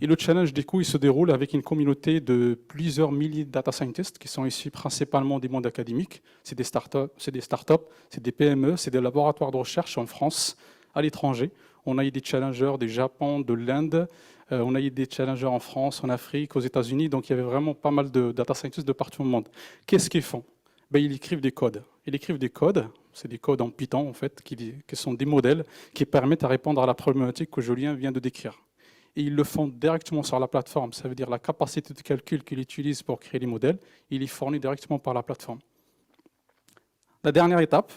Et le challenge, du coup, il se déroule avec une communauté de plusieurs milliers de data scientists qui sont issus principalement du monde académique. C'est des startups, c'est des PME, c'est des laboratoires de recherche en France, à l'étranger. On a eu des challengers du Japon, de l'Inde, on a eu des challengers en France, en Afrique, aux États-Unis. Donc il y avait vraiment pas mal de data scientists de partout au monde. Qu'est-ce qu'ils font? Ils écrivent des codes. Ils écrivent des codes, c'est des codes en Python en fait, qui sont des modèles qui permettent à répondre à la problématique que Julien vient de décrire. Et ils le font directement sur la plateforme. Ça veut dire la capacité de calcul qu'ils utilisent pour créer les modèles, il est fourni directement par la plateforme. La dernière étape,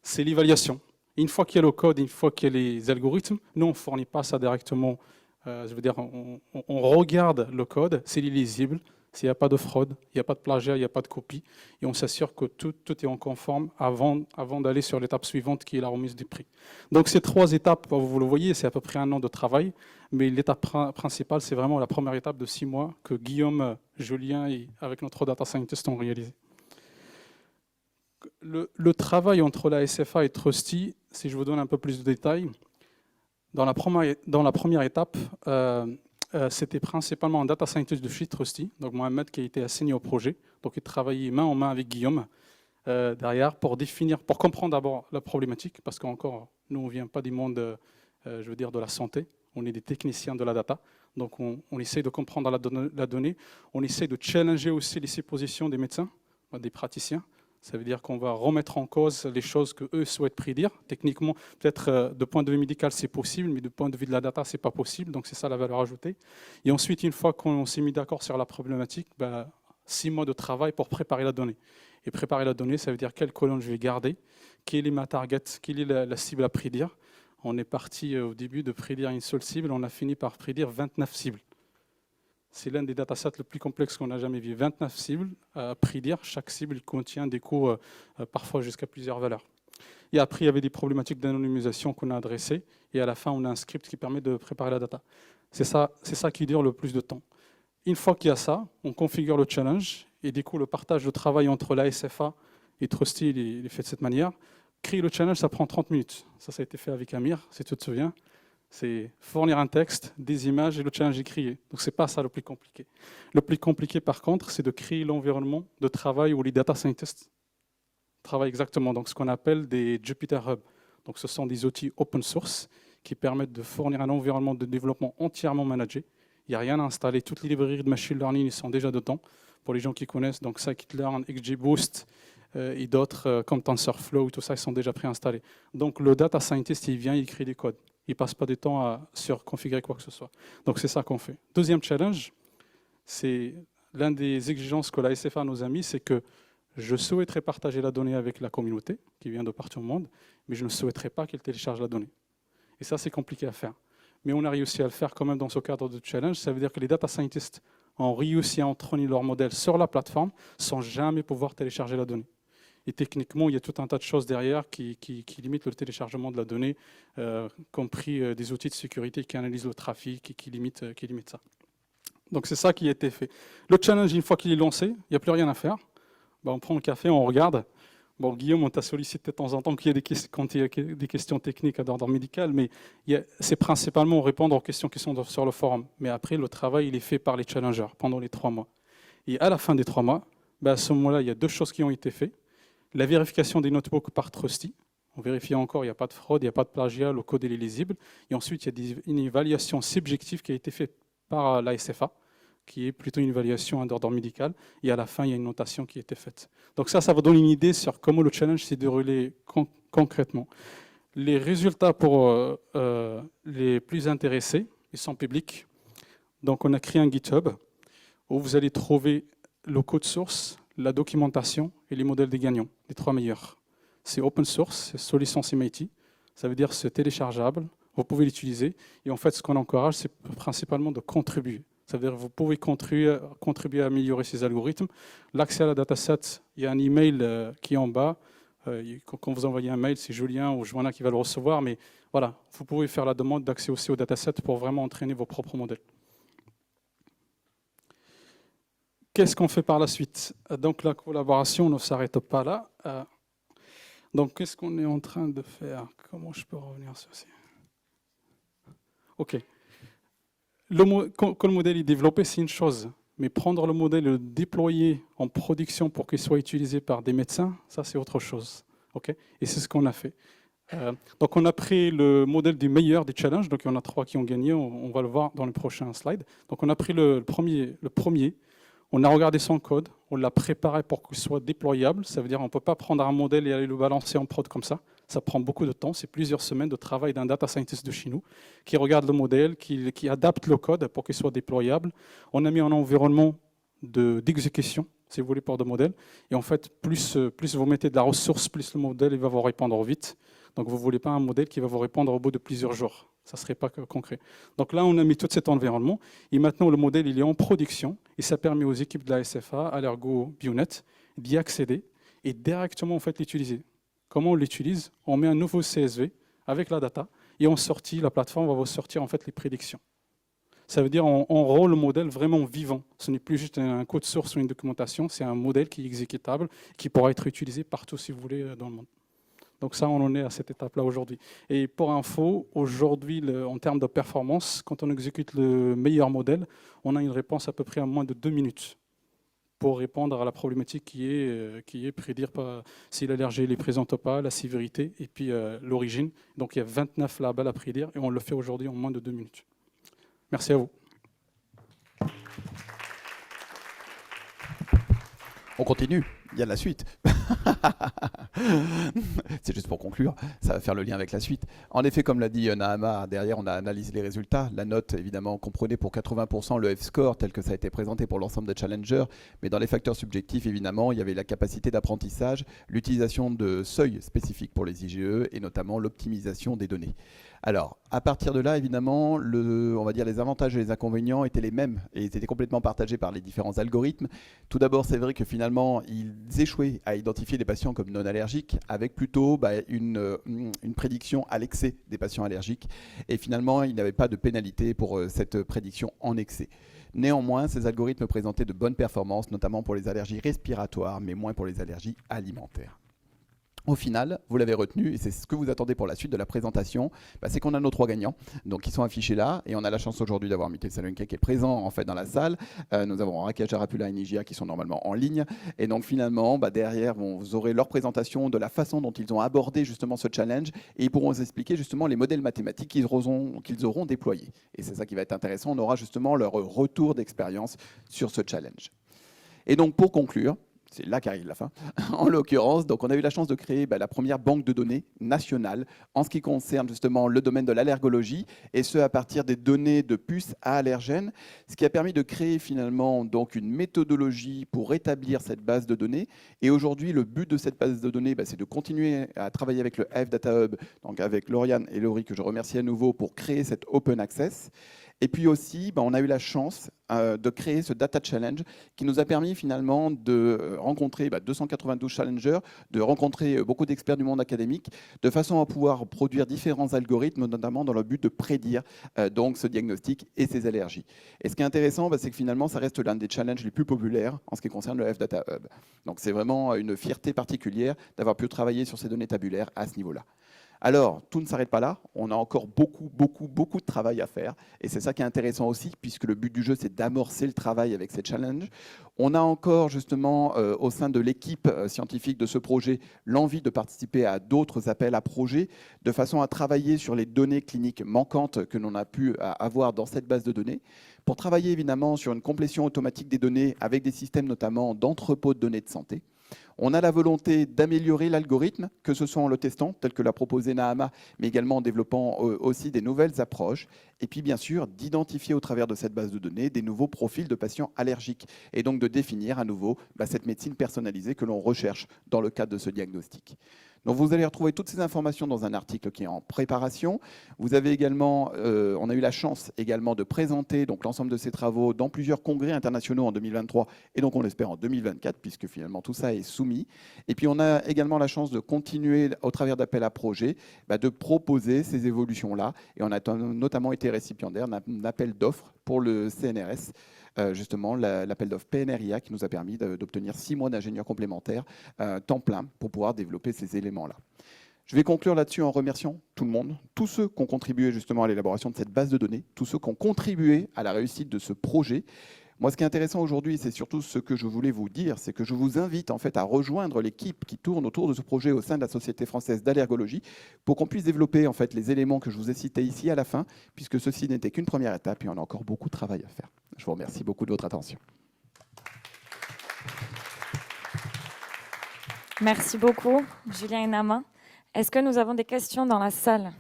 c'est l'évaluation. Une fois qu'il y a le code, une fois qu'il y a les algorithmes, nous, on ne fournit pas ça directement. On regarde le code, s'il est lisible, s'il n'y a pas de fraude, il n'y a pas de plagiat, il n'y a pas de copie, et on s'assure que tout est en conforme avant d'aller sur l'étape suivante qui est la remise du prix. Donc ces 3 étapes, vous le voyez, c'est à peu près 1 an de travail, mais l'étape principale, c'est vraiment la première étape de 6 mois que Guillaume, Julien et avec notre data scientist ont réalisé. Le travail entre la SFA et Trusty, si je vous donne un peu plus de détails, dans la première étape, c'était principalement un data scientist de chez Trusty, donc Mohamed qui a été assigné au projet, donc il travaillait main en main avec Guillaume derrière pour comprendre d'abord la problématique, parce qu'encore, nous on ne vient pas du monde, de la santé, on est des techniciens de la data, donc on essaie de comprendre la donnée, on essaie de challenger aussi les suppositions des médecins, des praticiens. Ça veut dire qu'on va remettre en cause les choses qu'eux souhaitent prédire. Techniquement, peut-être de point de vue médical, c'est possible, mais de point de vue de la data, ce n'est pas possible. Donc, c'est ça la valeur ajoutée. Et ensuite, une fois qu'on s'est mis d'accord sur la problématique, 6 mois de travail pour préparer la donnée. Et préparer la donnée, ça veut dire quelle colonne je vais garder, quelle est ma target, quelle est la cible à prédire. On est parti au début de prédire une seule cible, on a fini par prédire 29 cibles. C'est l'un des datasets les plus complexes qu'on a jamais vu. 29 cibles à prédire. Chaque cible contient des coûts parfois jusqu'à plusieurs valeurs. Et après, il y avait des problématiques d'anonymisation qu'on a adressées. Et à la fin, on a un script qui permet de préparer la data. C'est ça qui dure le plus de temps. Une fois qu'il y a ça, on configure le challenge. Et du coup, le partage de travail entre la SFA et Trusty, il est fait de cette manière. Créer le challenge, ça prend 30 minutes. Ça a été fait avec Amir, si tu te souviens. C'est fournir un texte, des images et le challenge est créé. Donc ce n'est pas ça le plus compliqué. Le plus compliqué par contre, c'est de créer l'environnement de travail où les data scientists travaillent exactement. Donc ce qu'on appelle des Jupyter Hub. Donc ce sont des outils open source qui permettent de fournir un environnement de développement entièrement managé. Il n'y a rien à installer. Toutes les librairies de machine learning sont déjà dedans. Pour les gens qui connaissent, donc Scikit-learn, XGBoost et d'autres comme TensorFlow, tout ça, ils sont déjà préinstallés. Donc le data scientist, il vient, il crée des codes. Il ne passe pas de temps à surconfigurer quoi que ce soit. Donc c'est ça qu'on fait. Deuxième challenge, c'est l'un des exigences que la SFA nous a mis, c'est que je souhaiterais partager la donnée avec la communauté qui vient de partout au monde, mais je ne souhaiterais pas qu'elle télécharge la donnée. Et ça, c'est compliqué à faire. Mais on a réussi à le faire quand même dans ce cadre de challenge. Ça veut dire que les data scientists ont réussi à entraîner leur modèle sur la plateforme sans jamais pouvoir télécharger la donnée. Et techniquement, il y a tout un tas de choses derrière qui limitent le téléchargement de la donnée, compris des outils de sécurité qui analysent le trafic et qui limitent ça. Donc c'est ça qui a été fait. Le challenge, une fois qu'il est lancé, il n'y a plus rien à faire. On prend le café, on regarde. Bon, Guillaume, on t'a sollicité de temps en temps quand il y a des questions techniques d'ordre médical, mais c'est principalement répondre aux questions qui sont sur le forum. Mais après, le travail, il est fait par les challengers pendant les 3 mois. Et à la fin des 3 mois, à ce moment-là, il y a 2 choses qui ont été faites. La vérification des notebooks par Trusty. On vérifie encore, il n'y a pas de fraude, il n'y a pas de plagiat, le code est lisible. Et ensuite, il y a une évaluation subjective qui a été faite par la SFA, qui est plutôt une évaluation d'ordre médical. Et à la fin, il y a une notation qui a été faite. Donc ça vous donne une idée sur comment le challenge s'est déroulé concrètement. Les résultats pour les plus intéressés, ils sont publics. Donc on a créé un GitHub où vous allez trouver le code source, la documentation et les modèles des gagnants, les 3 meilleurs. C'est open source, c'est sous licence MIT, ça veut dire c'est téléchargeable, vous pouvez l'utiliser. Et en fait, ce qu'on encourage, c'est principalement de contribuer. Ça veut dire que vous pouvez contribuer à améliorer ces algorithmes. L'accès à la dataset, il y a un email qui est en bas. Quand vous envoyez un mail, c'est Julien ou Joanna qui va le recevoir, mais voilà, vous pouvez faire la demande d'accès aussi au dataset pour vraiment entraîner vos propres modèles. Qu'est-ce qu'on fait par la suite? Donc la collaboration ne s'arrête pas là. Donc qu'est-ce qu'on est en train de faire? Comment je peux revenir sur ceci? OK. Quand le modèle est développé, c'est une chose. Mais prendre le modèle et le déployer en production pour qu'il soit utilisé par des médecins, ça c'est autre chose. Okay, et c'est ce qu'on a fait. Donc on a pris le modèle du meilleur des challenges, donc il y en a 3 qui ont gagné, on va le voir dans les prochains slides. Donc on a pris le premier, on a regardé son code, on l'a préparé pour qu'il soit déployable, ça veut dire qu'on ne peut pas prendre un modèle et aller le balancer en prod comme ça. Ça prend beaucoup de temps, c'est plusieurs semaines de travail d'un data scientist de chez nous qui regarde le modèle, qui adapte le code pour qu'il soit déployable. On a mis un environnement d'exécution, si vous voulez, pour de modèles. Et en fait, plus vous mettez de la ressource, plus le modèle il va vous répondre vite. Donc vous ne voulez pas un modèle qui va vous répondre au bout de plusieurs jours. Ça ne serait pas concret. Donc là, on a mis tout cet environnement. Et maintenant, le modèle il est en production. Et ça permet aux équipes de la SFA, à l'Ergo Bionet, d'y accéder et directement en fait, l'utiliser. Comment on l'utilise? On met un nouveau CSV avec la data et on sortit, la plateforme va vous sortir en fait les prédictions. Ça veut dire on rend le modèle vraiment vivant. Ce n'est plus juste un code source ou une documentation, c'est un modèle qui est exécutable, qui pourra être utilisé partout si vous voulez dans le monde. Donc ça, on en est à cette étape-là aujourd'hui. Et pour info, aujourd'hui, en termes de performance, quand on exécute le meilleur modèle, on a une réponse à peu près en moins de 2 minutes pour répondre à la problématique qui est prédire si l'allergie est présente ou pas, la sévérité et puis l'origine. Donc il y a 29 labels à prédire et on le fait aujourd'hui en moins de 2 minutes. Merci à vous. On continue, il y a la suite. C'est juste pour conclure, ça va faire le lien avec la suite. En effet, comme l'a dit Nahama, derrière on a analysé les résultats. La note, évidemment, comprenait pour 80% le F-score tel que ça a été présenté pour l'ensemble des challengers. Mais dans les facteurs subjectifs, évidemment, il y avait la capacité d'apprentissage, l'utilisation de seuils spécifiques pour les IGE et notamment l'optimisation des données. Alors, à partir de là, évidemment, on va dire les avantages et les inconvénients étaient les mêmes et étaient complètement partagés par les différents algorithmes. Tout d'abord, c'est vrai que finalement, ils échouaient à identifier des patients comme non allergiques avec plutôt une prédiction à l'excès des patients allergiques. Et finalement, il n'y avait pas de pénalité pour cette prédiction en excès. Néanmoins, ces algorithmes présentaient de bonnes performances, notamment pour les allergies respiratoires, mais moins pour les allergies alimentaires. Au final, vous l'avez retenu, et c'est ce que vous attendez pour la suite de la présentation, c'est qu'on a nos 3 gagnants, donc qui sont affichés là, et on a la chance aujourd'hui d'avoir Mickaël Salonka qui est présent en fait dans la salle. Nous avons Rakesh Jarapula et Nigia qui sont normalement en ligne, et donc finalement, derrière, vous aurez leur présentation de la façon dont ils ont abordé justement ce challenge, et ils pourront vous expliquer justement les modèles mathématiques qu'ils auront déployés. Et c'est ça qui va être intéressant, on aura justement leur retour d'expérience sur ce challenge. Et donc pour conclure, c'est là qu'arrive la fin. En l'occurrence, donc on a eu la chance de créer la première banque de données nationale en ce qui concerne justement le domaine de l'allergologie, et ce à partir des données de puces à allergènes, ce qui a permis de créer finalement donc une méthodologie pour établir cette base de données. Et aujourd'hui, le but de cette base de données, c'est de continuer à travailler avec le F-Data Hub, donc avec Lauriane et Laurie, que je remercie à nouveau, pour créer cet open access. Et puis aussi, on a eu la chance de créer ce Data Challenge qui nous a permis finalement de rencontrer 292 challengers, de rencontrer beaucoup d'experts du monde académique, de façon à pouvoir produire différents algorithmes, notamment dans le but de prédire donc ce diagnostic et ces allergies. Et ce qui est intéressant, c'est que finalement, ça reste l'un des challenges les plus populaires en ce qui concerne le F-Data Hub. Donc c'est vraiment une fierté particulière d'avoir pu travailler sur ces données tabulaires à ce niveau-là. Alors, tout ne s'arrête pas là, on a encore beaucoup de travail à faire, et c'est ça qui est intéressant aussi, puisque le but du jeu, c'est d'amorcer le travail avec ces challenges. On a encore justement, au sein de l'équipe scientifique de ce projet, l'envie de participer à d'autres appels à projets, de façon à travailler sur les données cliniques manquantes que l'on a pu avoir dans cette base de données, pour travailler évidemment sur une complétion automatique des données avec des systèmes notamment d'entrepôt de données de santé. On a la volonté d'améliorer l'algorithme, que ce soit en le testant, tel que l'a proposé Nahama, mais également en développant aussi des nouvelles approches. Et puis, bien sûr, d'identifier au travers de cette base de données des nouveaux profils de patients allergiques. Et donc de définir à nouveau cette médecine personnalisée que l'on recherche dans le cadre de ce diagnostic. Donc vous allez retrouver toutes ces informations dans un article qui est en préparation. Vous avez également, on a eu la chance également de présenter donc l'ensemble de ces travaux dans plusieurs congrès internationaux en 2023 et donc on l'espère en 2024 puisque finalement tout ça est soumis. Et puis on a également la chance de continuer au travers d'appels à projets de proposer ces évolutions-là et on a notamment été récipiendaire d'un appel d'offres pour le CNRS. Justement, l'appel d'offres PNRIA qui nous a permis d'obtenir 6 mois d'ingénieurs complémentaires temps plein pour pouvoir développer ces éléments-là. Je vais conclure là-dessus en remerciant tout le monde, tous ceux qui ont contribué justement à l'élaboration de cette base de données, tous ceux qui ont contribué à la réussite de ce projet. Moi, ce qui est intéressant aujourd'hui, c'est surtout ce que je voulais vous dire, c'est que je vous invite en fait à rejoindre l'équipe qui tourne autour de ce projet au sein de la Société française d'allergologie pour qu'on puisse développer en fait les éléments que je vous ai cités ici à la fin, puisque ceci n'était qu'une première étape et on a encore beaucoup de travail à faire. Je vous remercie beaucoup de votre attention. Merci beaucoup, Julien et Nama. Est-ce que nous avons des questions dans la salle ?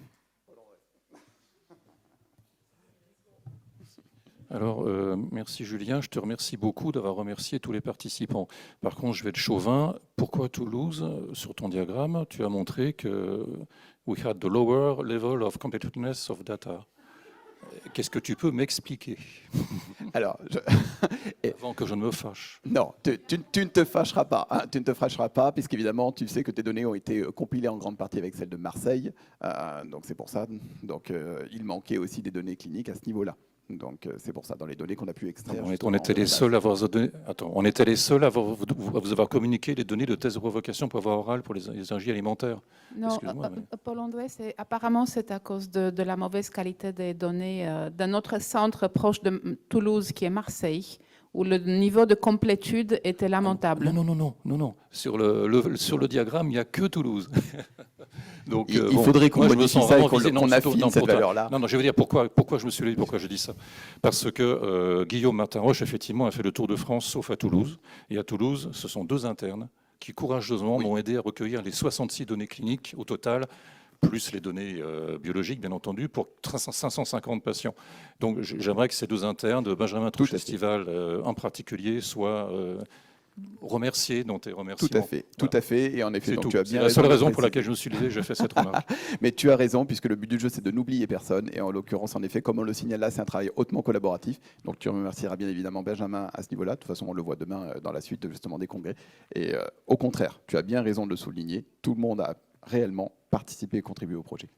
Alors, merci Julien, je te remercie beaucoup d'avoir remercié tous les participants. Par contre, je vais être chauvin. Pourquoi Toulouse? Sur ton diagramme, tu as montré que we had the lower level of competitiveness of data. Qu'est-ce que tu peux m'expliquer? Alors, Avant que je ne me fâche. non, tu ne te fâcheras pas. Hein, tu ne te fâcheras pas, puisqu'évidemment, tu sais que tes données ont été compilées en grande partie avec celles de Marseille. Donc, c'est pour ça. Donc, il manquait aussi des données cliniques à ce niveau-là. Donc, c'est pour ça, dans les données qu'on a pu extraire. On était les seuls à avoir on était les seuls à vous avoir communiqué les données de thèse de provocation pour avoir oral pour les énergies alimentaires. Non, Paul-André, apparemment, c'est à cause de la mauvaise qualité des données d'un autre centre proche de Toulouse, qui est Marseille, où le niveau de complétude était lamentable. Non. Sur le diagramme, il n'y a que Toulouse. Donc, il faudrait qu'on modifie ça et qu'on affine cette valeur-là. Non, je veux dire pourquoi je me suis dit, pourquoi je dis ça. Parce que Guillaume Martin-Roche, effectivement, a fait le tour de France, sauf à Toulouse. Et à Toulouse, ce sont 2 internes qui, courageusement, m'ont aidé à recueillir les 66 données cliniques au total, plus les données biologiques, bien entendu, pour 550 patients. Donc, j'aimerais que ces 2 internes, de Benjamin Trouche-Festival en particulier, soient remerciés dans tes remerciements. Tout à fait. Et en effet, donc, tu as bien C'est la seule raison pour laquelle je me suis levé, j'ai fait cette remarque. Mais tu as raison, puisque le but du jeu, c'est de n'oublier personne. Et en l'occurrence, en effet, comme on le signale là, c'est un travail hautement collaboratif. Donc, tu remercieras bien évidemment Benjamin à ce niveau-là. De toute façon, on le voit demain dans la suite justement des congrès. Et au contraire, tu as bien raison de le souligner. Tout le monde a réellement participé et contribué au projet.